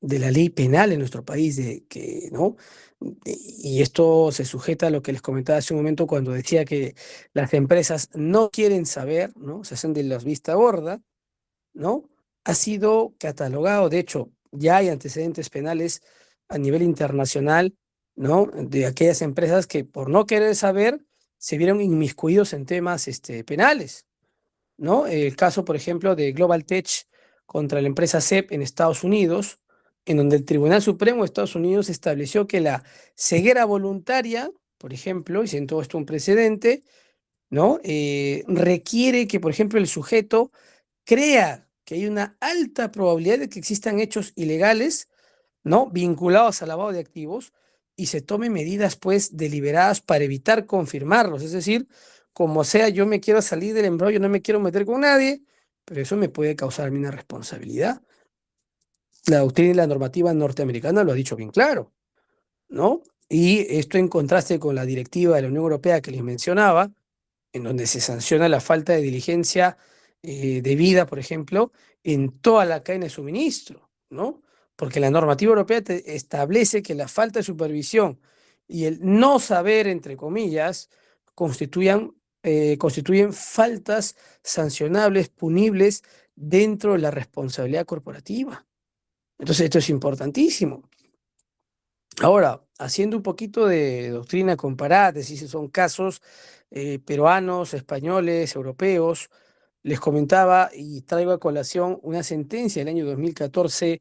de la ley penal en nuestro país, de que, ¿no? Y esto se sujeta a lo que les comentaba hace un momento cuando decía que las empresas no quieren saber, ¿no? Se hacen de las vista gorda, ¿no? Ha sido catalogado, de hecho, ya hay antecedentes penales a nivel internacional, ¿no? De aquellas empresas que por no querer saber se vieron inmiscuidos en temas penales, ¿no? El caso, por ejemplo, de Global Tech contra la empresa SEP en Estados Unidos, en donde el Tribunal Supremo de Estados Unidos estableció que la ceguera voluntaria, por ejemplo, y siento esto un precedente, ¿no? Requiere que, por ejemplo, el sujeto crea que hay una alta probabilidad de que existan hechos ilegales, ¿no? Vinculados al lavado de activos y se tomen medidas, pues, deliberadas para evitar confirmarlos. Es decir, como sea, yo me quiero salir del embrollo, no me quiero meter con nadie, pero eso me puede causar a mí una responsabilidad. La doctrina y la normativa norteamericana lo ha dicho bien claro, ¿no? Y esto en contraste con la directiva de la Unión Europea que les mencionaba, en donde se sanciona la falta de diligencia debida, por ejemplo, en toda la cadena de suministro, ¿no? Porque la normativa europea establece que la falta de supervisión y el no saber, entre comillas, constituyen faltas sancionables, punibles dentro de la responsabilidad corporativa. Entonces, esto es importantísimo. Ahora, haciendo un poquito de doctrina comparada, si son casos peruanos, españoles, europeos, les comentaba y traigo a colación una sentencia del año 2014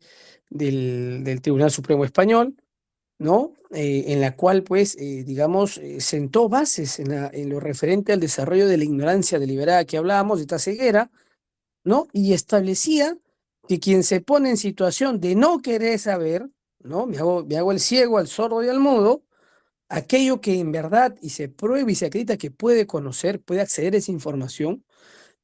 del Tribunal Supremo Español, ¿no? En la cual, pues, digamos, sentó bases en lo referente al desarrollo de la ignorancia deliberada que hablábamos, de esta ceguera, ¿no? Y establecía que quien se pone en situación de no querer saber, ¿no? Me hago el ciego, al sordo y al mudo, aquello que en verdad y se prueba y se acredita que puede conocer, puede acceder a esa información,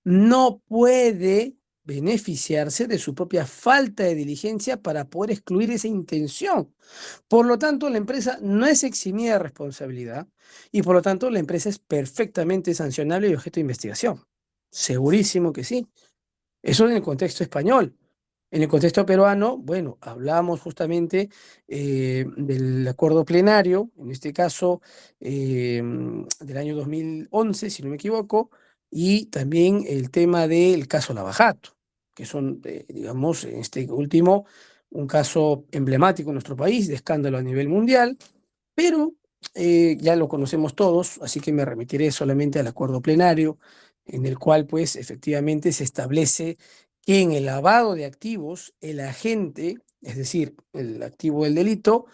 no puede beneficiarse de su propia falta de diligencia para poder excluir esa intención. Por lo tanto, la empresa no es eximida de responsabilidad y por lo tanto la empresa es perfectamente sancionable y objeto de investigación. Segurísimo que sí. Eso en el contexto español. En el contexto peruano, bueno, hablamos justamente del acuerdo plenario, en este caso del año 2011, si no me equivoco, y también el tema del caso Lavajato, que son, digamos, en este último, un caso emblemático en nuestro país, de escándalo a nivel mundial, pero ya lo conocemos todos, así que me remitiré solamente al acuerdo plenario, en el cual, pues, efectivamente se establece que en el lavado de activos, el agente, es decir, el activo del delito,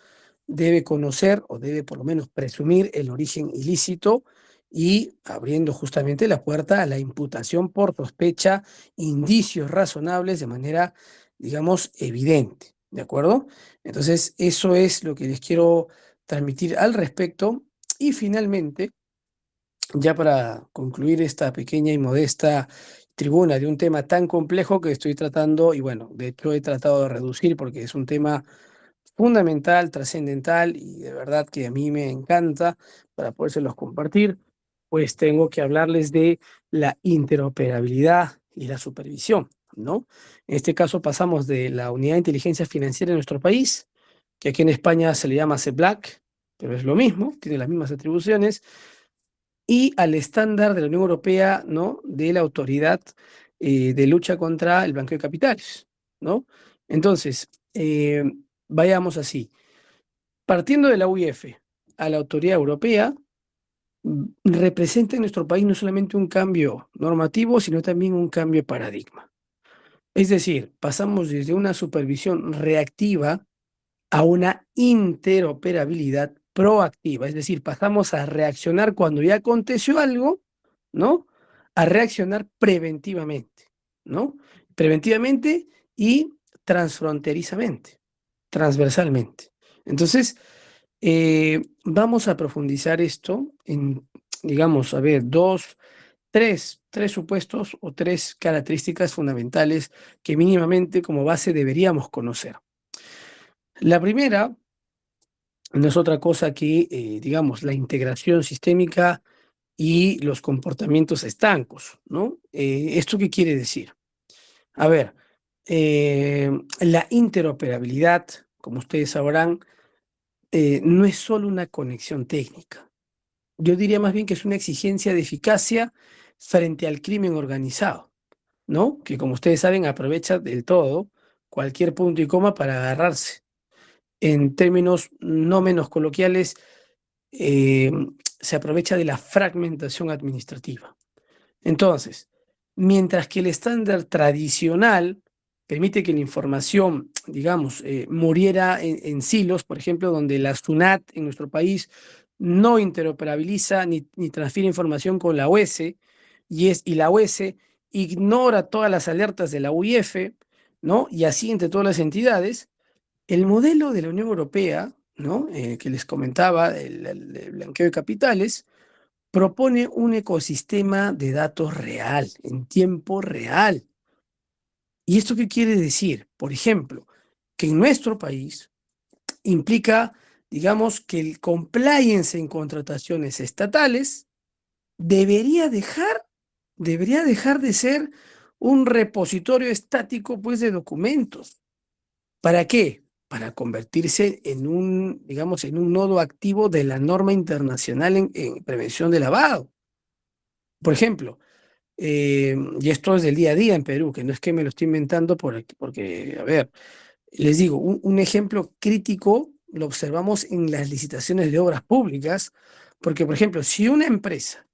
debe conocer o debe por lo menos presumir el origen ilícito y abriendo justamente la puerta a la imputación por sospecha, indicios razonables de manera, digamos, evidente, ¿de acuerdo? Entonces, eso es lo que les quiero transmitir al respecto. Y finalmente, ya para concluir esta pequeña y modesta tribuna de un tema tan complejo que estoy tratando, y bueno, de hecho he tratado de reducir porque es un tema fundamental, trascendental y de verdad que a mí me encanta para podérselos compartir, pues tengo que hablarles de la interoperabilidad y la supervisión, ¿no? En este caso pasamos de la Unidad de Inteligencia Financiera en nuestro país, que aquí en España se le llama CEPLAC, pero es lo mismo, tiene las mismas atribuciones, y al estándar de la Unión Europea, ¿no? De la Autoridad de Lucha contra el Blanqueo de Capitales, ¿no? Entonces, vayamos así. Partiendo de la UIF a la Autoridad Europea, representa en nuestro país no solamente un cambio normativo, sino también un cambio de paradigma. Es decir, pasamos desde una supervisión reactiva a una interoperabilidad proactiva, es decir, pasamos a reaccionar cuando ya aconteció algo, ¿no? A reaccionar preventivamente, ¿no? Preventivamente y transfronterizamente, transversalmente. Entonces, vamos a profundizar esto digamos, a ver, tres supuestos o tres características fundamentales que mínimamente como base deberíamos conocer. La primera no es otra cosa que, digamos, la integración sistémica y los comportamientos estancos, ¿no? ¿Esto qué quiere decir? A ver, la interoperabilidad, como ustedes sabrán, no es solo una conexión técnica. Yo diría más bien que es una exigencia de eficacia frente al crimen organizado, ¿no? Que como ustedes saben aprovecha del todo cualquier punto y coma para agarrarse. En términos no menos coloquiales, eh, se aprovecha de la fragmentación administrativa. Entonces, mientras que el estándar tradicional permite que la información, digamos, muriera en silos, por ejemplo, donde la SUNAT en nuestro país no interoperabiliza ni transfiere información con la OS, y la OS ignora todas las alertas de la UIF, ¿no? Y así entre todas las entidades, el modelo de la Unión Europea, ¿no? Que les comentaba, el blanqueo de capitales, propone un ecosistema de datos real, en tiempo real. ¿Y esto qué quiere decir? Por ejemplo, que en nuestro país implica, digamos, que el compliance en contrataciones estatales debería debería dejar de ser un repositorio estático, pues, de documentos. ¿Para qué? Para convertirse en un, digamos, en un nodo activo de la norma internacional en prevención de lavado. Por ejemplo, y esto es del día a día en Perú, que no es que me lo estoy inventando porque, a ver, les digo, un ejemplo crítico lo observamos en las licitaciones de obras públicas, porque, por ejemplo, si una empresa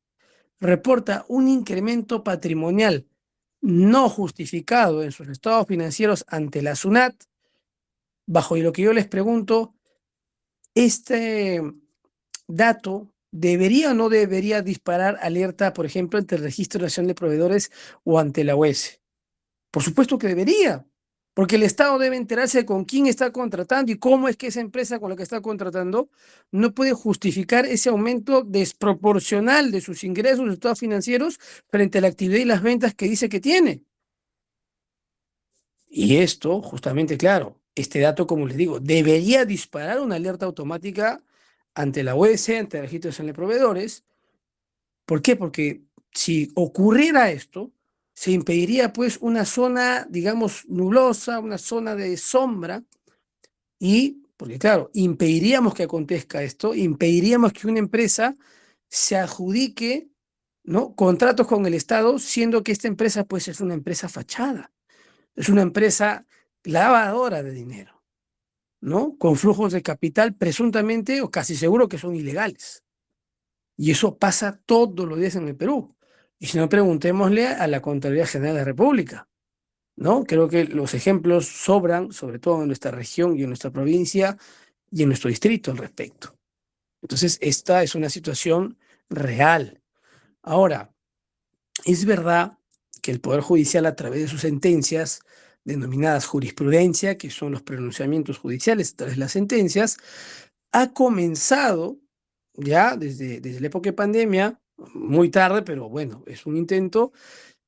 reporta un incremento patrimonial no justificado en sus estados financieros ante la SUNAT, bajo lo que yo les pregunto, este dato debería o no debería disparar alerta, por ejemplo, ante el Registro Nacional de Proveedores o ante la OES. Por supuesto que debería, porque el Estado debe enterarse con quién está contratando y cómo es que esa empresa con la que está contratando no puede justificar ese aumento desproporcional de sus ingresos, de estados financieros, frente a la actividad y las ventas que dice que tiene. Y esto, justamente, claro, este dato, como les digo, debería disparar una alerta automática ante la OES, ante el Registro Nacional de Proveedores. ¿Por qué? Porque si ocurriera esto, se impediría pues una zona, digamos, nublosa, una zona de sombra, y, porque claro, impediríamos que acontezca esto, impediríamos que una empresa se adjudique, ¿no?, contratos con el Estado, siendo que esta empresa pues es una empresa fachada, es una empresa lavadora de dinero, ¿no? Con flujos de capital presuntamente o casi seguro que son ilegales. Y eso pasa todos los días en el Perú. Y si no, preguntémosle a la Contraloría General de la República, ¿no? Creo que los ejemplos sobran, sobre todo en nuestra región y en nuestra provincia y en nuestro distrito al respecto. Entonces, esta es una situación real. Ahora, es verdad que el Poder Judicial, a través de sus sentencias, denominadas jurisprudencia, que son los pronunciamientos judiciales a través de las sentencias, ha comenzado ya desde la época de pandemia, muy tarde, pero bueno, es un intento,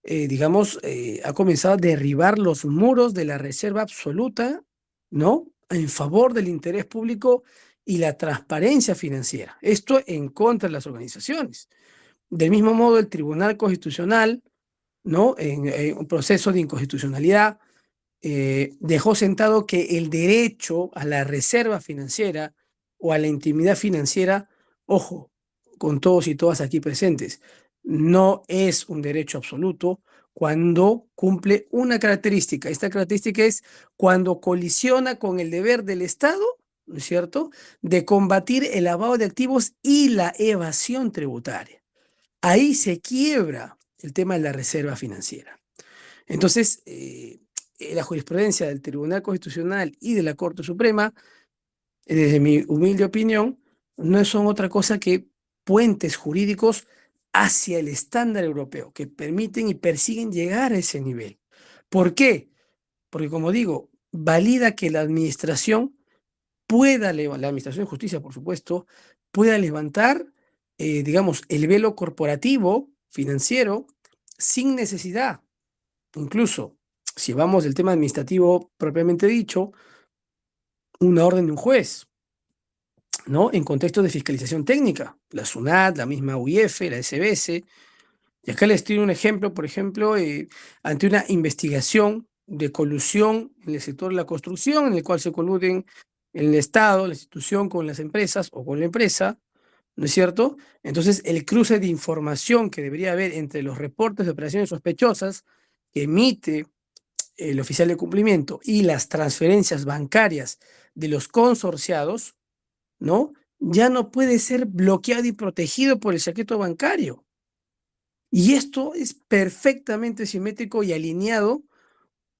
digamos, ha comenzado a derribar los muros de la reserva absoluta, ¿no? En favor del interés público y la transparencia financiera. Esto en contra de las organizaciones. Del mismo modo, el Tribunal Constitucional, ¿no?, en un proceso de inconstitucionalidad, dejó sentado que el derecho a la reserva financiera o a la intimidad financiera, ojo, con todos y todas aquí presentes, no es un derecho absoluto cuando cumple una característica. Esta característica es cuando colisiona con el deber del Estado, ¿no es cierto?, de combatir el lavado de activos y la evasión tributaria. Ahí se quiebra el tema de la reserva financiera. Entonces, la jurisprudencia del Tribunal Constitucional y de la Corte Suprema, desde mi humilde opinión, no son otra cosa que puentes jurídicos hacia el estándar europeo, que permiten y persiguen llegar a ese nivel. ¿Por qué? Porque, como digo, valida que la administración la administración de justicia, por supuesto, pueda levantar digamos, el velo corporativo, financiero, sin necesidad. Incluso, si vamos del tema administrativo propiamente dicho, una orden de un juez, ¿no? En contexto de fiscalización técnica, la SUNAT, la misma UIF, la SBS. Y acá les tiro un ejemplo, por ejemplo, ante una investigación de colusión en el sector de la construcción, en el cual se coluden el Estado, la institución con las empresas o con la empresa, ¿no es cierto? Entonces, el cruce de información que debería haber entre los reportes de operaciones sospechosas que emite el oficial de cumplimiento y las transferencias bancarias de los consorciados, ¿no? Ya no puede ser bloqueado y protegido por el secreto bancario. Y esto es perfectamente simétrico y alineado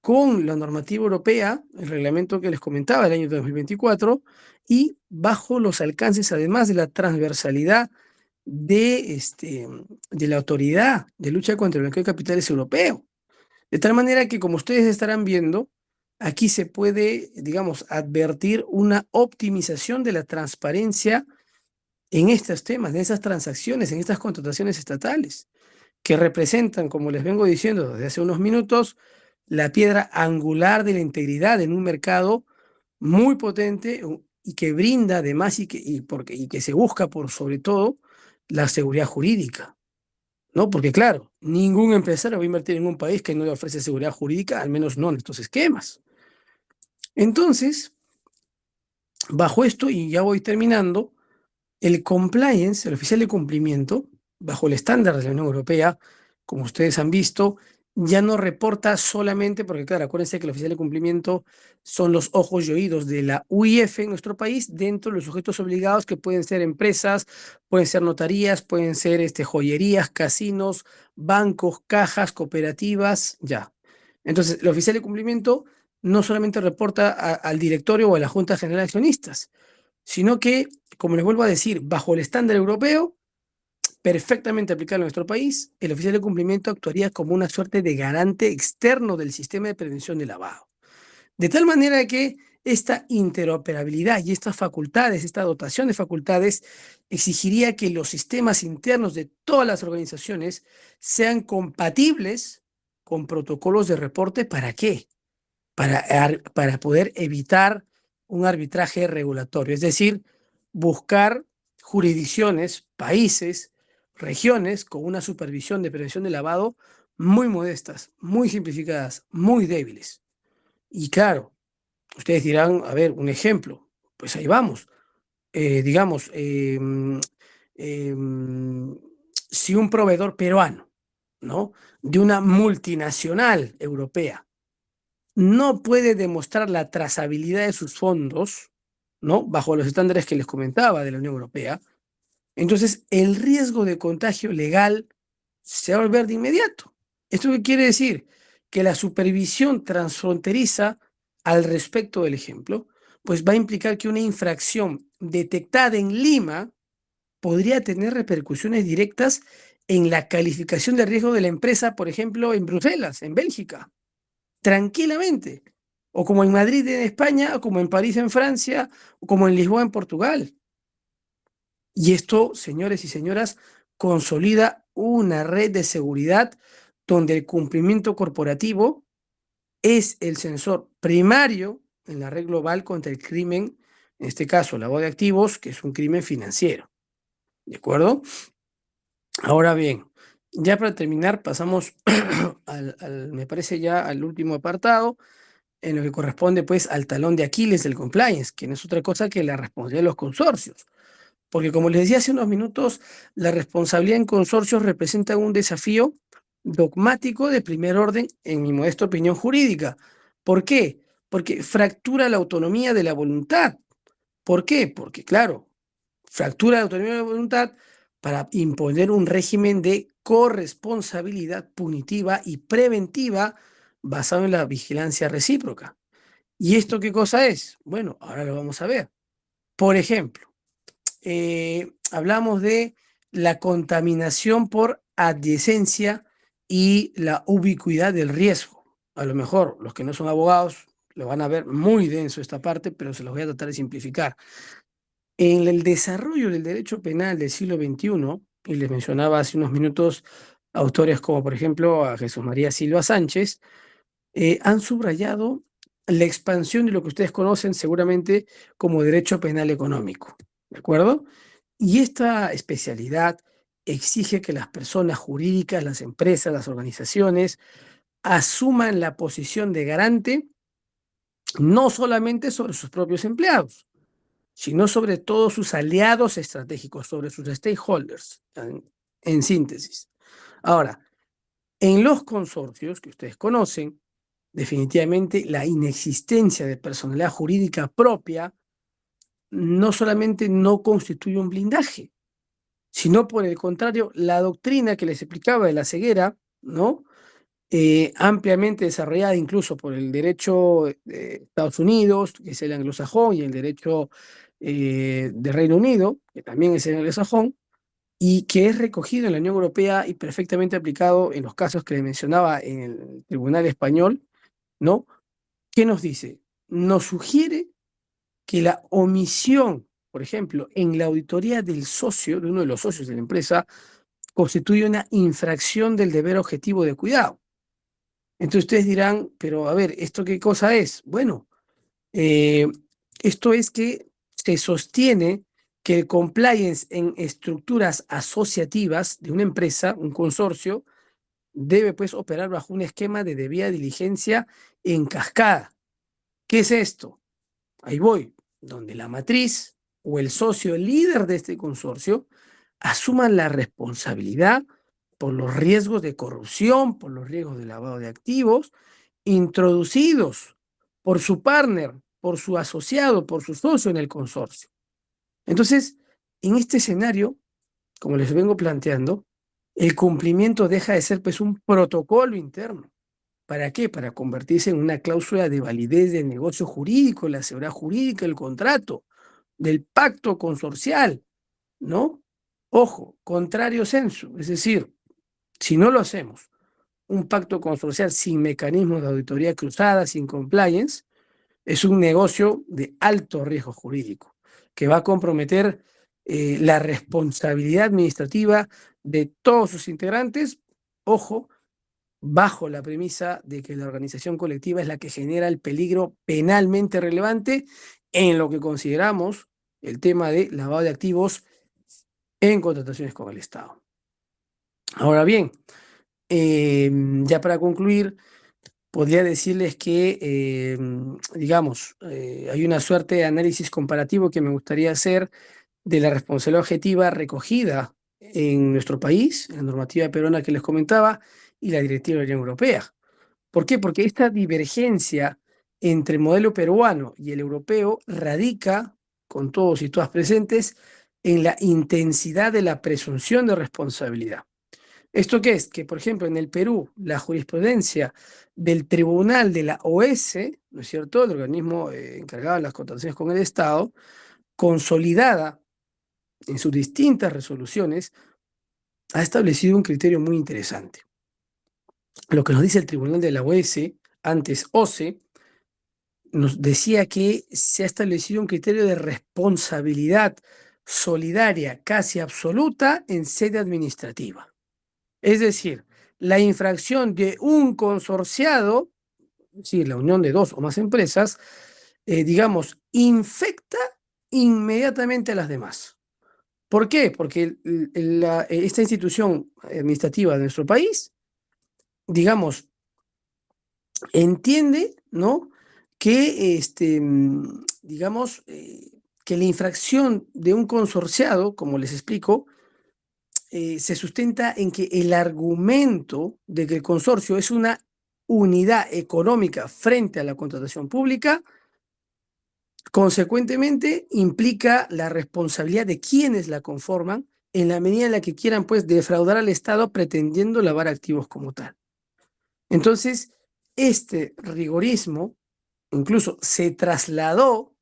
con la normativa europea, el reglamento que les comentaba del año 2024, y bajo los alcances, además de la transversalidad de la autoridad de lucha contra el blanqueo de capitales europeo. De tal manera que, como ustedes estarán viendo, aquí se puede, digamos, advertir una optimización de la transparencia en estos temas, en esas transacciones, en estas contrataciones estatales, que representan, como les vengo diciendo desde hace unos minutos, la piedra angular de la integridad en un mercado muy potente y que brinda además y que se busca por sobre todo la seguridad jurídica, ¿no? Porque claro, ningún empresario va a invertir en un país que no le ofrece seguridad jurídica, al menos no en estos esquemas. Entonces, bajo esto, y ya voy terminando, el compliance, el oficial de cumplimiento, bajo el estándar de la Unión Europea, como ustedes han visto, ya no reporta solamente, porque claro, acuérdense que el oficial de cumplimiento son los ojos y oídos de la UIF en nuestro país, dentro de los sujetos obligados que pueden ser empresas, pueden ser notarías, pueden ser joyerías, casinos, bancos, cajas, cooperativas, ya. Entonces, el oficial de cumplimiento no solamente reporta al directorio o a la Junta General de Accionistas, sino que, como les vuelvo a decir, bajo el estándar europeo, perfectamente aplicable en nuestro país, el oficial de cumplimiento actuaría como una suerte de garante externo del sistema de prevención de lavado. De tal manera que esta interoperabilidad y estas facultades, esta dotación de facultades, exigiría que los sistemas internos de todas las organizaciones sean compatibles con protocolos de reporte. ¿Para qué? Para poder evitar un arbitraje regulatorio, es decir, buscar jurisdicciones, países, regiones con una supervisión de prevención de lavado muy modestas, muy simplificadas, muy débiles. Y claro, ustedes dirán, a ver, un ejemplo, pues ahí vamos. Digamos, si un proveedor peruano, ¿no? De una multinacional europea no puede demostrar la trazabilidad de sus fondos, ¿no? Bajo los estándares que les comentaba de la Unión Europea, entonces el riesgo de contagio legal se va a volver de inmediato. ¿Esto qué quiere decir? Que la supervisión transfronteriza al respecto del ejemplo, pues va a implicar que una infracción detectada en Lima podría tener repercusiones directas en la calificación de riesgo de la empresa, por ejemplo, en Bruselas, en Bélgica, tranquilamente. O como en Madrid en España, o como en París en Francia, o como en Lisboa en Portugal. Y esto, señores y señoras, consolida una red de seguridad donde el cumplimiento corporativo es el sensor primario en la red global contra el crimen, en este caso, lavado de activos, que es un crimen financiero. ¿De acuerdo? Ahora bien, ya para terminar, pasamos me parece ya al último apartado, en lo que corresponde pues al talón de Aquiles del compliance, que no es otra cosa que la responsabilidad de los consorcios. Porque como les decía hace unos minutos, la responsabilidad en consorcios representa un desafío dogmático de primer orden, en mi modesta opinión jurídica. ¿Por qué? Porque fractura la autonomía de la voluntad. ¿Por qué? Porque, claro, fractura la autonomía de la voluntad para imponer un régimen de corresponsabilidad punitiva y preventiva basado en la vigilancia recíproca. ¿Y esto qué cosa es? Bueno, ahora lo vamos a ver. Por ejemplo, hablamos de la contaminación por adyacencia y la ubicuidad del riesgo. A lo mejor los que no son abogados lo van a ver muy denso esta parte, pero se los voy a tratar de simplificar. En el desarrollo del derecho penal del siglo XXI, y les mencionaba hace unos minutos autores como por ejemplo a Jesús María Silva Sánchez, han subrayado la expansión de lo que ustedes conocen seguramente como derecho penal económico, ¿de acuerdo? Y esta especialidad exige que las personas jurídicas, las empresas, las organizaciones, asuman la posición de garante no solamente sobre sus propios empleados, sino sobre todos sus aliados estratégicos, sobre sus stakeholders, en síntesis. Ahora, en los consorcios que ustedes conocen, definitivamente la inexistencia de personalidad jurídica propia no solamente no constituye un blindaje, sino por el contrario, la doctrina que les explicaba de la ceguera, ¿no? Ampliamente desarrollada incluso por el derecho de Estados Unidos, que es el anglosajón, y el derecho de Reino Unido, que también es el anglosajón, y que es recogido en la Unión Europea y perfectamente aplicado en los casos que le mencionaba en el Tribunal Español, ¿no? ¿Qué nos dice? Nos sugiere que la omisión, por ejemplo, en la auditoría del socio, de uno de los socios de la empresa, constituye una infracción del deber objetivo de cuidado. Entonces ustedes dirán, pero a ver, ¿esto qué cosa es? Bueno, eh, esto es que se sostiene que el compliance en estructuras asociativas de una empresa, un consorcio, debe pues operar bajo un esquema de debida diligencia en cascada. ¿Qué es esto? Ahí voy, donde la matriz o el socio líder de este consorcio asuman la responsabilidad por los riesgos de corrupción, por los riesgos de lavado de activos, introducidos por su partner, por su asociado, por su socio en el consorcio. Entonces, en este escenario, como les vengo planteando, el cumplimiento deja de ser pues un protocolo interno. ¿Para qué? Para convertirse en una cláusula de validez del negocio jurídico, la seguridad jurídica, el contrato, del pacto consorcial, ¿no? Ojo, contrario sensu, es decir, si no lo hacemos, un pacto consorcial sin mecanismos de auditoría cruzada, sin compliance, es un negocio de alto riesgo jurídico que va a comprometer la responsabilidad administrativa de todos sus integrantes, ojo, bajo la premisa de que la organización colectiva es la que genera el peligro penalmente relevante en lo que consideramos el tema de lavado de activos en contrataciones con el Estado. Ahora bien, ya para concluir, podría decirles que, digamos, hay una suerte de análisis comparativo que me gustaría hacer de la responsabilidad objetiva recogida en nuestro país, en la normativa peruana que les comentaba, y la directiva de la Unión Europea. ¿Por qué? Porque esta divergencia entre el modelo peruano y el europeo radica, con todos y todas presentes, en la intensidad de la presunción de responsabilidad. ¿Esto qué es? Que, por ejemplo, en el Perú, la jurisprudencia del Tribunal de la OS, ¿no es cierto?, el organismo encargado de las contrataciones con el Estado, consolidada en sus distintas resoluciones, ha establecido un criterio muy interesante. Lo que nos dice el Tribunal de la OS, antes OCE, nos decía que se ha establecido un criterio de responsabilidad solidaria casi absoluta en sede administrativa. Es decir, la infracción de un consorciado, es decir, la unión de dos o más empresas, digamos, infecta inmediatamente a las demás. ¿Por qué? Porque esta institución administrativa de nuestro país, digamos, entiende, ¿no?, que, digamos, que la infracción de un consorciado, como les explico, se sustenta en que el argumento de que el consorcio es una unidad económica frente a la contratación pública, consecuentemente implica la responsabilidad de quienes la conforman en la medida en la que quieran pues defraudar al Estado pretendiendo lavar activos como tal. Entonces, este rigorismo incluso se trasladó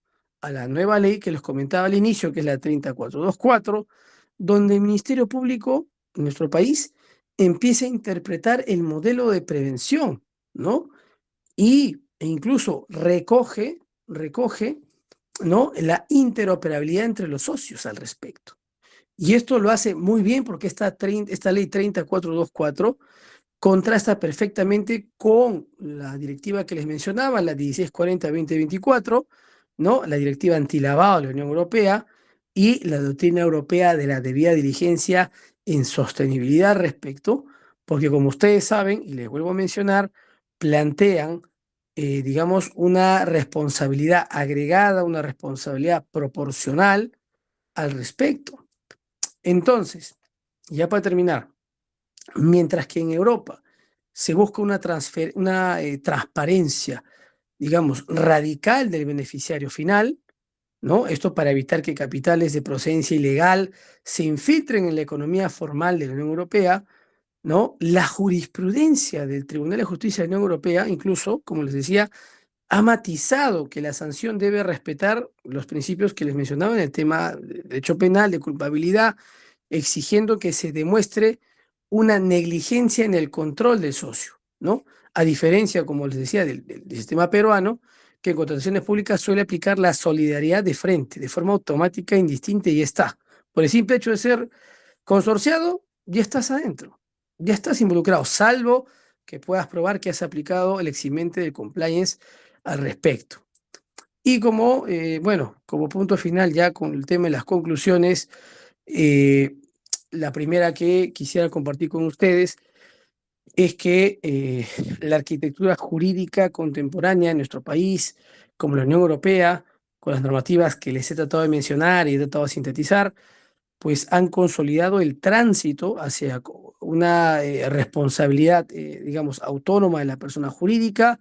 a la nueva ley que les comentaba al inicio, que es la 30424, donde el Ministerio Público en nuestro país empieza a interpretar el modelo de prevención, ¿no? E incluso recoge ¿no? La interoperabilidad entre los socios al respecto. Y esto lo hace muy bien porque esta ley 30424 contrasta perfectamente con la directiva que les mencionaba, la 1640-2024, ¿no? La directiva antilavado de la Unión Europea y la doctrina europea de la debida diligencia en sostenibilidad al respecto, porque como ustedes saben, y les vuelvo a mencionar, plantean, digamos, una responsabilidad agregada, una responsabilidad proporcional al respecto. Entonces, ya para terminar, mientras que en Europa se busca una transparencia, digamos, radical del beneficiario final, ¿no? Esto para evitar que capitales de procedencia ilegal se infiltren en la economía formal de la Unión Europea, ¿no? La jurisprudencia del Tribunal de Justicia de la Unión Europea, incluso, como les decía, ha matizado que la sanción debe respetar los principios que les mencionaba en el tema de derecho penal, de culpabilidad, exigiendo que se demuestre una negligencia en el control del socio, ¿no? A diferencia, como les decía, del sistema peruano, que en contrataciones públicas suele aplicar la solidaridad de frente, de forma automática, indistinta y ya está. Por el simple hecho de ser consorciado, ya estás adentro, ya estás involucrado, salvo que puedas probar que has aplicado el eximente del compliance al respecto. Y como, bueno, como punto final ya con el tema de las conclusiones, eh, la primera que quisiera compartir con ustedes es que la arquitectura jurídica contemporánea en nuestro país, como la Unión Europea, con las normativas que les he tratado de mencionar y he tratado de sintetizar, pues han consolidado el tránsito hacia una responsabilidad, digamos, autónoma de la persona jurídica,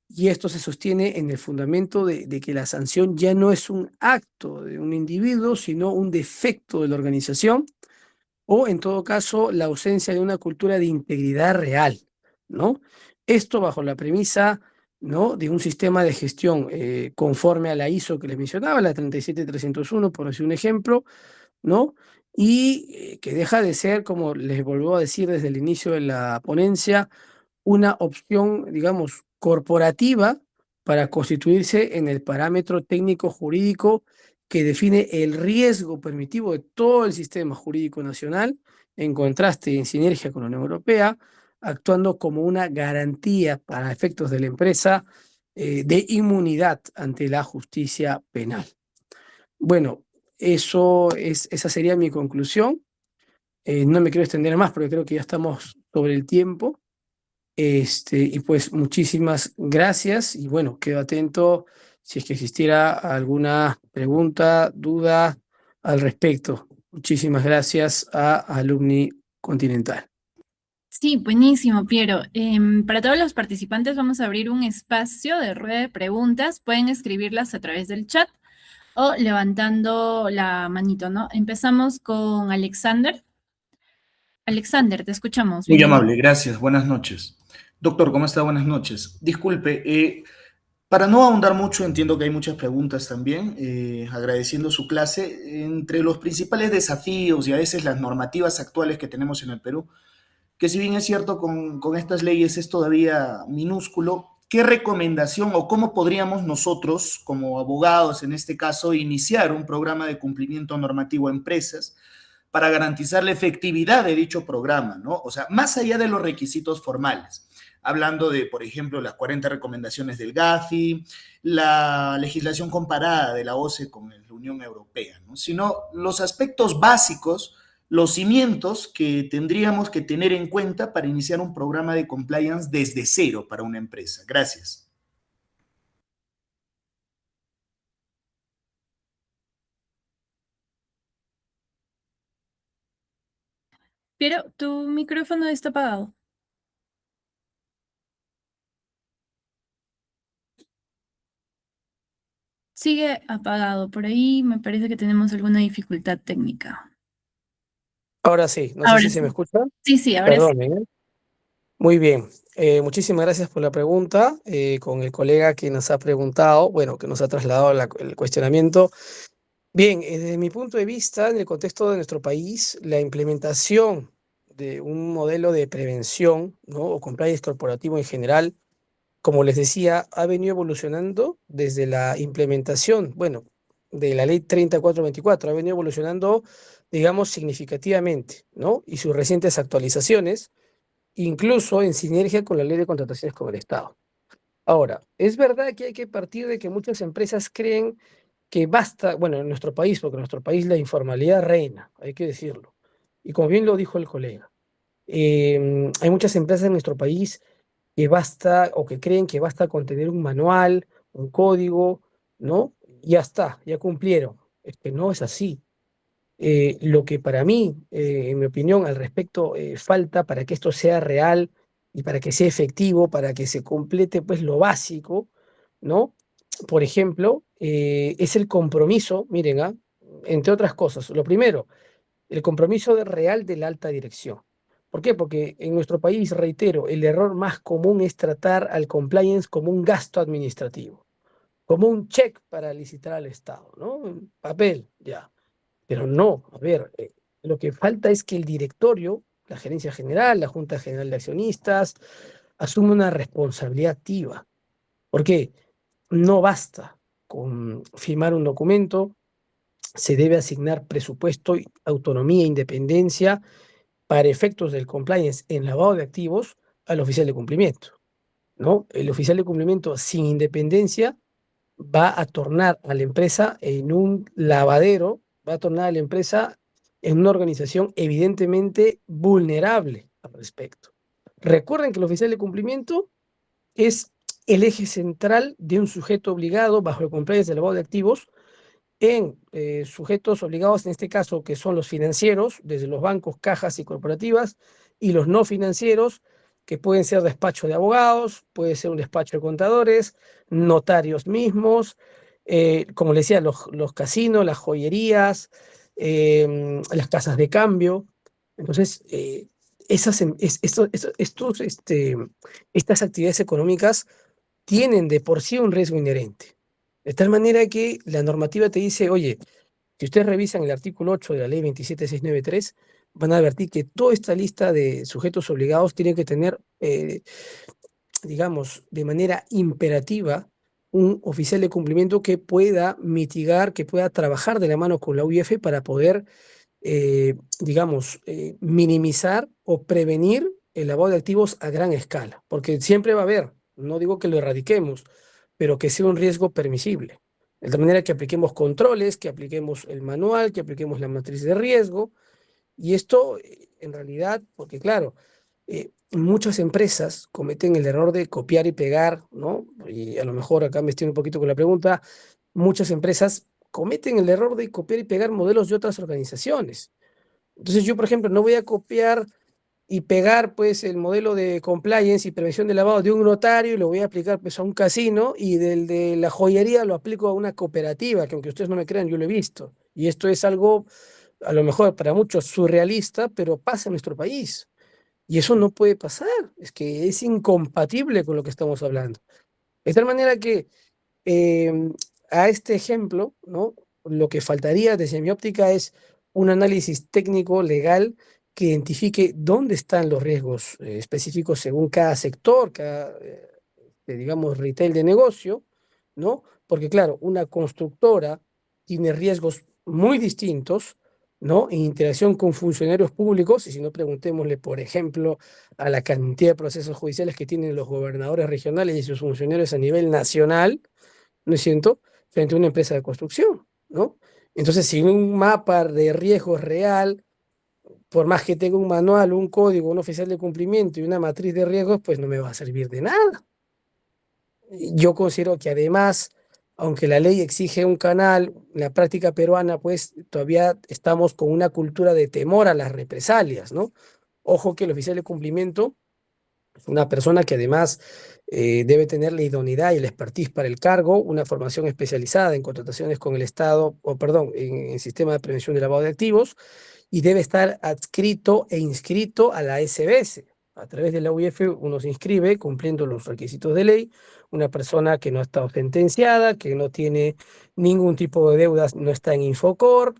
y esto se sostiene en el fundamento de que la sanción ya no es un acto de un individuo, sino un defecto de la organización, o en todo caso la ausencia de una cultura de integridad real, ¿no? Esto bajo la premisa, ¿no? De un sistema de gestión conforme a la ISO que les mencionaba, la 37301, por decir un ejemplo, ¿no? Y que deja de ser, como les volví a decir desde el inicio de la ponencia, una opción, digamos, corporativa para constituirse en el parámetro técnico jurídico que define el riesgo permitivo de todo el sistema jurídico nacional, en contraste y en sinergia con la Unión Europea, actuando como una garantía para efectos de la empresa de inmunidad ante la justicia penal. Bueno, esa sería mi conclusión. No me quiero extender más porque creo que ya estamos sobre el tiempo. Y pues muchísimas gracias y bueno, quedo atento si es que existiera alguna pregunta, duda al respecto. Muchísimas gracias a Alumni Continental. Sí, buenísimo, Piero. Para todos los participantes vamos a abrir un espacio de rueda de preguntas. Pueden escribirlas a través del chat o levantando la manito, ¿no? Empezamos con Alexander. Alexander, te escuchamos. Muy Bienvenido. amable, gracias. Buenas noches. Doctor, ¿cómo está? Buenas noches. Disculpe, para no ahondar mucho, entiendo que hay muchas preguntas también, agradeciendo su clase. Entre los principales desafíos y a veces las normativas actuales que tenemos en el Perú, que si bien es cierto con estas leyes es todavía minúsculo, ¿qué recomendación o cómo podríamos nosotros, como abogados en este caso, iniciar un programa de cumplimiento normativo a empresas para garantizar la efectividad de dicho programa, ¿no? O sea, más allá de los requisitos formales, hablando de, por ejemplo, las 40 recomendaciones del GAFI, la legislación comparada de la OCE con la Unión Europea, ¿no? Sino los aspectos básicos, los cimientos que tendríamos que tener en cuenta para iniciar un programa de compliance desde cero para una empresa. Gracias. Piero, tu micrófono está apagado. Sigue apagado. Por ahí me parece que tenemos alguna dificultad técnica. Ahora sí, no sé Ahora si se me sí. escucha. Sí, ahora sí. Perdonen, ¿eh? Muy bien. Muchísimas gracias por la pregunta. Con el colega que nos ha preguntado, bueno, que nos ha trasladado el cuestionamiento. Bien, desde mi punto de vista, en el contexto de nuestro país, la implementación de un modelo de prevención, ¿no? O compliance corporativo en general, como les decía, ha venido evolucionando desde la implementación, bueno, de la ley 3424, ha venido evolucionando, digamos, significativamente, ¿no? Y sus recientes actualizaciones, incluso en sinergia con la ley de contrataciones con el Estado. Ahora, es verdad que hay que partir de que muchas empresas creen que basta, bueno, en nuestro país, porque en nuestro país la informalidad reina, hay que decirlo. Y como bien lo dijo el colega, hay muchas empresas en nuestro país que basta o que creen que basta con tener un manual, un código, ¿no? Ya está, ya cumplieron. Es que no es así. Lo que para mí, en mi opinión, al respecto, falta para que esto sea real y para que sea efectivo, para que se complete pues lo básico, ¿no? Por ejemplo, es el compromiso, miren, entre otras cosas. Lo primero, el compromiso real de la alta dirección. ¿Por qué? Porque en nuestro país, reitero, el error más común es tratar al compliance como un gasto administrativo, como un check para licitar al Estado, ¿no? Papel, ya. Pero no, a ver, lo que falta es que el directorio, la gerencia general, la Junta General de Accionistas, asuma una responsabilidad activa. Porque no basta con firmar un documento, se debe asignar presupuesto, autonomía e independencia para efectos del compliance en lavado de activos al oficial de cumplimiento, ¿no? El oficial de cumplimiento sin independencia va a tornar a la empresa en un lavadero, va a tornar a la empresa en una organización evidentemente vulnerable al respecto. Recuerden que el oficial de cumplimiento es el eje central de un sujeto obligado bajo el compliance de lavado de activos en sujetos obligados, en este caso, que son los financieros, desde los bancos, cajas y corporativas, y los no financieros, que pueden ser despacho de abogados, puede ser un despacho de contadores, notarios mismos, como les decía, los casinos, las joyerías, las casas de cambio. Entonces, estas actividades económicas tienen de por sí un riesgo inherente. De tal manera que la normativa te dice, oye, si ustedes revisan el artículo 8 de la ley 27693, van a advertir que toda esta lista de sujetos obligados tiene que tener, digamos, de manera imperativa, un oficial de cumplimiento que pueda mitigar, que pueda trabajar de la mano con la UIF para poder, digamos, minimizar o prevenir el lavado de activos a gran escala, porque siempre va a haber, no digo que lo erradiquemos, pero que sea un riesgo permisible. De tal manera que apliquemos controles, que apliquemos el manual, que apliquemos la matriz de riesgo, y esto en realidad, porque claro, muchas empresas cometen el error de copiar y pegar, ¿no? Y a lo mejor acá me estoy un poquito con la pregunta, muchas empresas cometen el error de copiar y pegar modelos de otras organizaciones. Entonces yo, por ejemplo, no voy a copiar y pegar pues el modelo de compliance y prevención de lavado de un notario y lo voy a aplicar pues a un casino, y del de la joyería lo aplico a una cooperativa, que aunque ustedes no me crean, yo lo he visto. Y esto es algo, a lo mejor para muchos surrealista, pero pasa en nuestro país. Y eso no puede pasar, es que es incompatible con lo que estamos hablando. De tal manera que em, a este ejemplo, ¿no? Lo que faltaría desde mi óptica es un análisis técnico, legal, que identifique dónde están los riesgos específicos según cada sector, cada, digamos, retail de negocio, ¿no? Porque claro, una constructora tiene riesgos muy distintos, ¿no? En interacción con funcionarios públicos, y si no, preguntémosle, por ejemplo, a la cantidad de procesos judiciales que tienen los gobernadores regionales y sus funcionarios a nivel nacional, ¿no es cierto?, frente a una empresa de construcción, ¿no? Entonces, si un mapa de riesgo es real, por más que tenga un manual, un código, un oficial de cumplimiento y una matriz de riesgos, pues no me va a servir de nada. Yo considero que además, aunque la ley exige un canal, la práctica peruana, pues todavía estamos con una cultura de temor a las represalias, ¿no? Ojo que el oficial de cumplimiento es una persona que además debe tener la idoneidad y el expertise para el cargo, una formación especializada en contrataciones con el Estado, o perdón, en el sistema de prevención de lavado de activos, y debe estar adscrito e inscrito a la SBS. A través de la UIF uno se inscribe cumpliendo los requisitos de ley, una persona que no ha estado sentenciada, que no tiene ningún tipo de deudas, no está en Infocorp,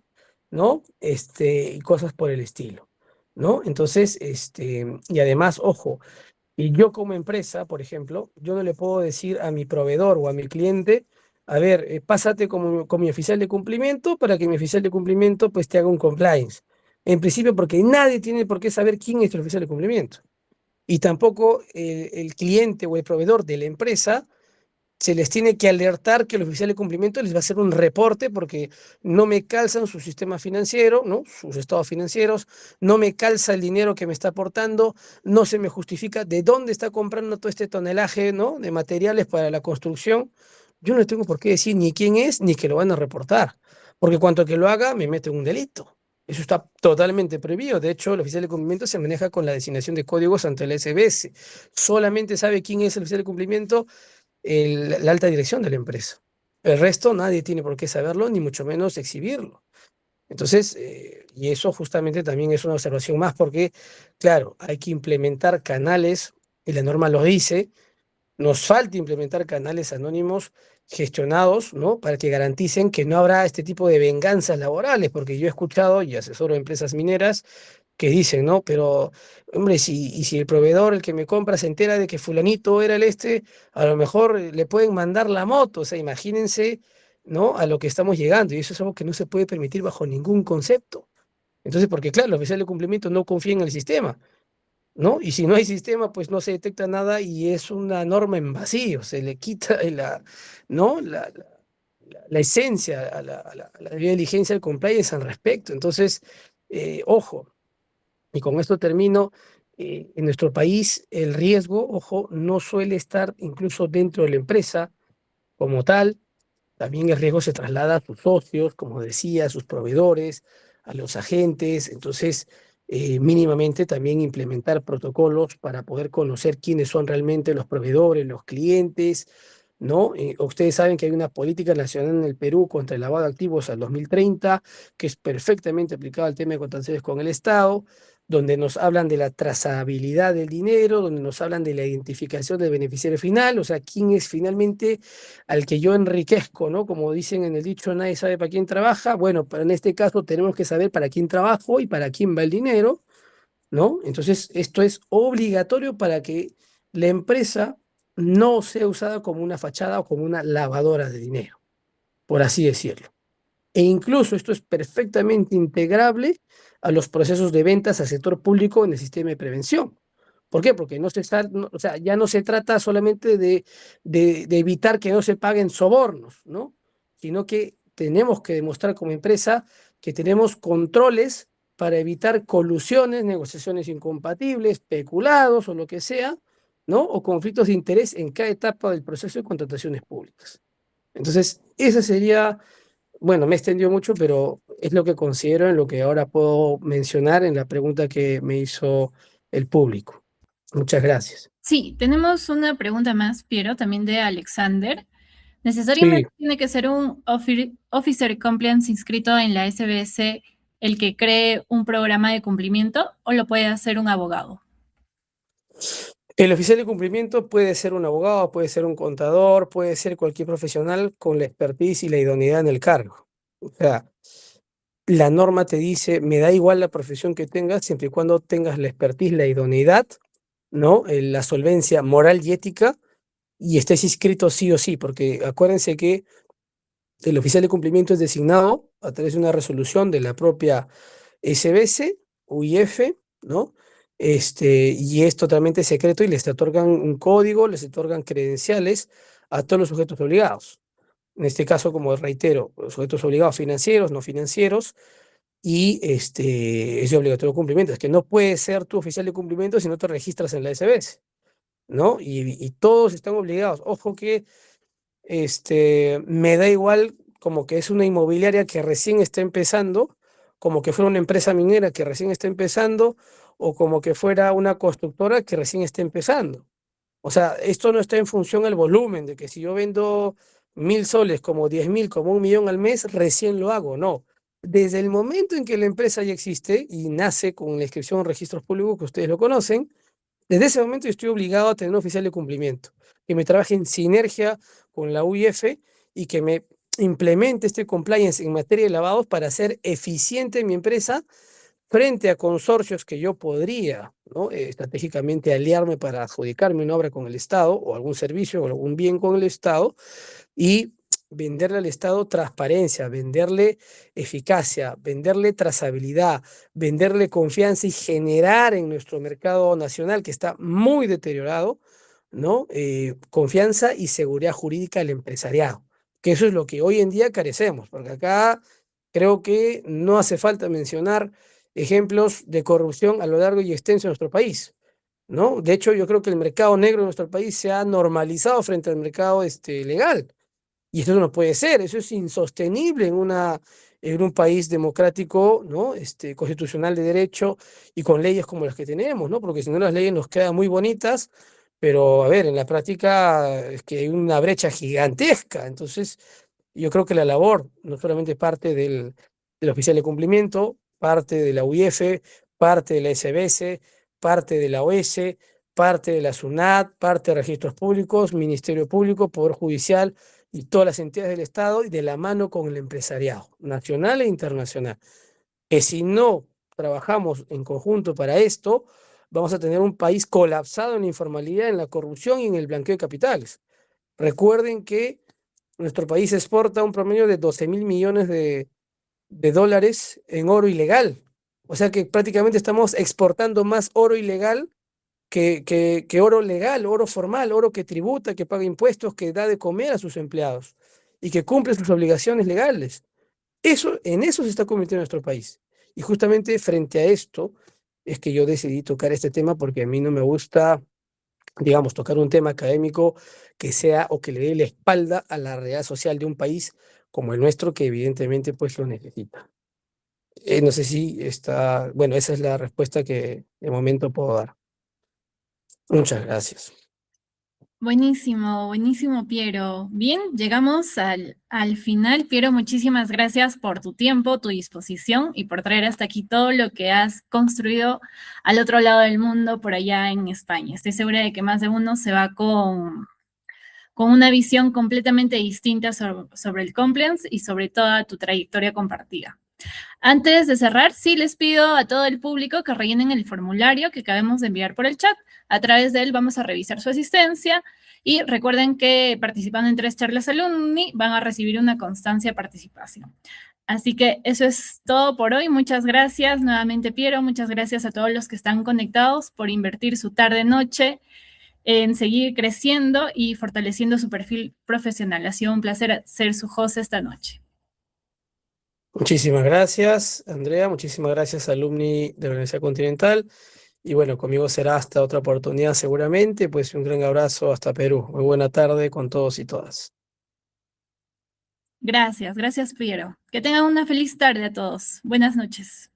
¿no? Y cosas por el estilo, ¿no? Entonces, y además, ojo, y yo como empresa, por ejemplo, yo no le puedo decir a mi proveedor o a mi cliente, a ver, pásate con mi oficial de cumplimiento para que mi oficial de cumplimiento pues te haga un compliance. En principio porque nadie tiene por qué saber quién es el oficial de cumplimiento. Y tampoco el cliente o el proveedor de la empresa se les tiene que alertar que el oficial de cumplimiento les va a hacer un reporte porque no me calzan su sistema financiero, ¿no? Sus estados financieros, no me calza el dinero que me está aportando, no se me justifica de dónde está comprando todo este tonelaje, ¿no? De materiales para la construcción. Yo no tengo por qué decir ni quién es ni que lo van a reportar, porque cuanto que lo haga me mete un delito. Eso está totalmente prohibido. De hecho, el oficial de cumplimiento se maneja con la designación de códigos ante el SBS. Solamente sabe quién es el oficial de cumplimiento la alta dirección de la empresa. El resto nadie tiene por qué saberlo, ni mucho menos exhibirlo. Entonces, y eso justamente también es una observación más porque, claro, hay que implementar canales, y la norma lo dice, nos falta implementar canales anónimos gestionados, ¿no? Para que garanticen que no habrá este tipo de venganzas laborales, porque yo he escuchado y asesoro a empresas mineras que dicen, ¿no? Pero, hombre, si el proveedor, el que me compra, se entera de que fulanito era el este, a lo mejor le pueden mandar la moto, o sea, imagínense, ¿no? A lo que estamos llegando, y eso es algo que no se puede permitir bajo ningún concepto. Entonces, porque claro, los oficiales de cumplimiento no confían en el sistema, ¿no? Y si no hay sistema, pues no se detecta nada y es una norma en vacío, se le quita ¿no? La esencia a la debida diligencia del compliance al respecto. Entonces, ojo. Y con esto termino. En nuestro país el riesgo, ojo, no suele estar incluso dentro de la empresa como tal. También el riesgo se traslada a sus socios, como decía, a sus proveedores, a los agentes. Entonces, mínimamente también implementar protocolos para poder conocer quiénes son realmente los proveedores, los clientes, ¿no? Ustedes saben que hay una política nacional en el Perú contra el lavado de activos al 2030, que es perfectamente aplicada al tema de contrataciones con el Estado, donde nos hablan de la trazabilidad del dinero, donde nos hablan de la identificación del beneficiario final, o sea, quién es finalmente al que yo enriquezco, ¿no? Como dicen en el dicho, nadie sabe para quién trabaja. Bueno, pero en este caso tenemos que saber para quién trabajo y para quién va el dinero, ¿no? Entonces, esto es obligatorio para que la empresa no sea usada como una fachada o como una lavadora de dinero, por así decirlo. E incluso esto es perfectamente integrable a los procesos de ventas al sector público en el sistema de prevención. ¿Por qué? Porque o sea, ya no se trata solamente de evitar que no se paguen sobornos, ¿no? Sino que tenemos que demostrar como empresa que tenemos controles para evitar colusiones, negociaciones incompatibles, peculados o lo que sea, ¿no? O conflictos de interés en cada etapa del proceso de contrataciones públicas. Entonces, esa sería, bueno, me extendió mucho, pero es lo que considero en lo que ahora puedo mencionar en la pregunta que me hizo el público. Muchas gracias. Sí, tenemos una pregunta más, Piero, también de Alexander. Sí, ¿Necesariamente tiene que ser un Officer Compliance inscrito en la SBS el que cree un programa de cumplimiento o lo puede hacer un abogado? el oficial de cumplimiento puede ser un abogado, puede ser un contador, puede ser cualquier profesional con la expertise y la idoneidad en el cargo. O sea, la norma te dice, me da igual la profesión que tengas, siempre y cuando tengas la expertise, la idoneidad, ¿no? La solvencia moral y ética y estés inscrito sí o sí, porque acuérdense que el oficial de cumplimiento es designado a través de una resolución de la propia SBS, UIF, ¿no? Y es totalmente secreto y les otorgan un código, les otorgan credenciales a todos los sujetos obligados. En este caso, como reitero, los sujetos obligados financieros, no financieros, y es de obligatorio cumplimiento. Es que no puedes ser tu oficial de cumplimiento si no te registras en la SBS, ¿no? Y todos están obligados. Ojo que me da igual como que es una inmobiliaria que recién está empezando, como que fuera una empresa minera que recién está empezando, o como que fuera una constructora que recién está empezando. O sea, esto no está en función al volumen, de que si yo vendo 1.000 soles, como 10.000, como 1.000.000 al mes, recién lo hago, no. Desde el momento en que la empresa ya existe y nace con la inscripción en registros públicos, que ustedes lo conocen, desde ese momento yo estoy obligado a tener un oficial de cumplimiento, que me trabaje en sinergia con la UIF y que me implemente este compliance en materia de lavados para hacer eficiente mi empresa frente a consorcios que yo podría, ¿no? Estratégicamente aliarme para adjudicarme una obra con el Estado o algún servicio o algún bien con el Estado y venderle al Estado transparencia, venderle eficacia, venderle trazabilidad, venderle confianza y generar en nuestro mercado nacional, que está muy deteriorado, ¿no? Confianza y seguridad jurídica del empresariado, que eso es lo que hoy en día carecemos, porque acá creo que no hace falta mencionar ejemplos de corrupción a lo largo y extenso de nuestro país, ¿no? De hecho, yo creo que el mercado negro de nuestro país se ha normalizado frente al mercado legal. Y eso no puede ser, eso es insostenible en un país democrático, ¿no? Constitucional de derecho y con leyes como las que tenemos, ¿no? Porque si no las leyes nos quedan muy bonitas, pero a ver, en la práctica es que hay una brecha gigantesca. Entonces, yo creo que la labor no solamente parte del oficial de cumplimiento, parte de la UIF, parte de la SBS, parte de la OS, parte de la SUNAT, parte de registros públicos, Ministerio Público, Poder Judicial y todas las entidades del Estado y de la mano con el empresariado, nacional e internacional. Que si no trabajamos en conjunto para esto, vamos a tener un país colapsado en la informalidad, en la corrupción y en el blanqueo de capitales. Recuerden que nuestro país exporta un promedio de 12.000 millones de dólares en oro ilegal. O sea que prácticamente estamos exportando más oro ilegal que oro legal, oro formal, oro que tributa, que paga impuestos, que da de comer a sus empleados y que cumple sus obligaciones legales. En eso se está convirtiendo nuestro país. Y justamente frente a esto es que yo decidí tocar este tema porque a mí no me gusta, digamos, tocar un tema académico que sea o que le dé la espalda a la realidad social de un país como el nuestro, que evidentemente pues lo necesita. No sé si está, bueno, esa es la respuesta que de momento puedo dar. Muchas gracias. Buenísimo, buenísimo, Piero. Bien, llegamos al final. Piero, muchísimas gracias por tu tiempo, tu disposición y por traer hasta aquí todo lo que has construido al otro lado del mundo, por allá en España. Estoy segura de que más de uno se va con una visión completamente distinta sobre el compliance y sobre toda tu trayectoria compartida. Antes de cerrar, sí les pido a todo el público que rellenen el formulario que acabamos de enviar por el chat. A través de él vamos a revisar su asistencia y recuerden que participando en 3 charlas alumni van a recibir una constancia de participación. Así que eso es todo por hoy. Muchas gracias nuevamente, Piero. Muchas gracias a todos los que están conectados por invertir su tarde-noche en seguir creciendo y fortaleciendo su perfil profesional. Ha sido un placer ser su host esta noche. Muchísimas gracias, Andrea. Muchísimas gracias, alumni de la Universidad Continental. Y bueno, conmigo será hasta otra oportunidad seguramente. Pues un gran abrazo hasta Perú. Muy buena tarde con todos y todas. Gracias, gracias, Piero. Que tengan una feliz tarde a todos. Buenas noches.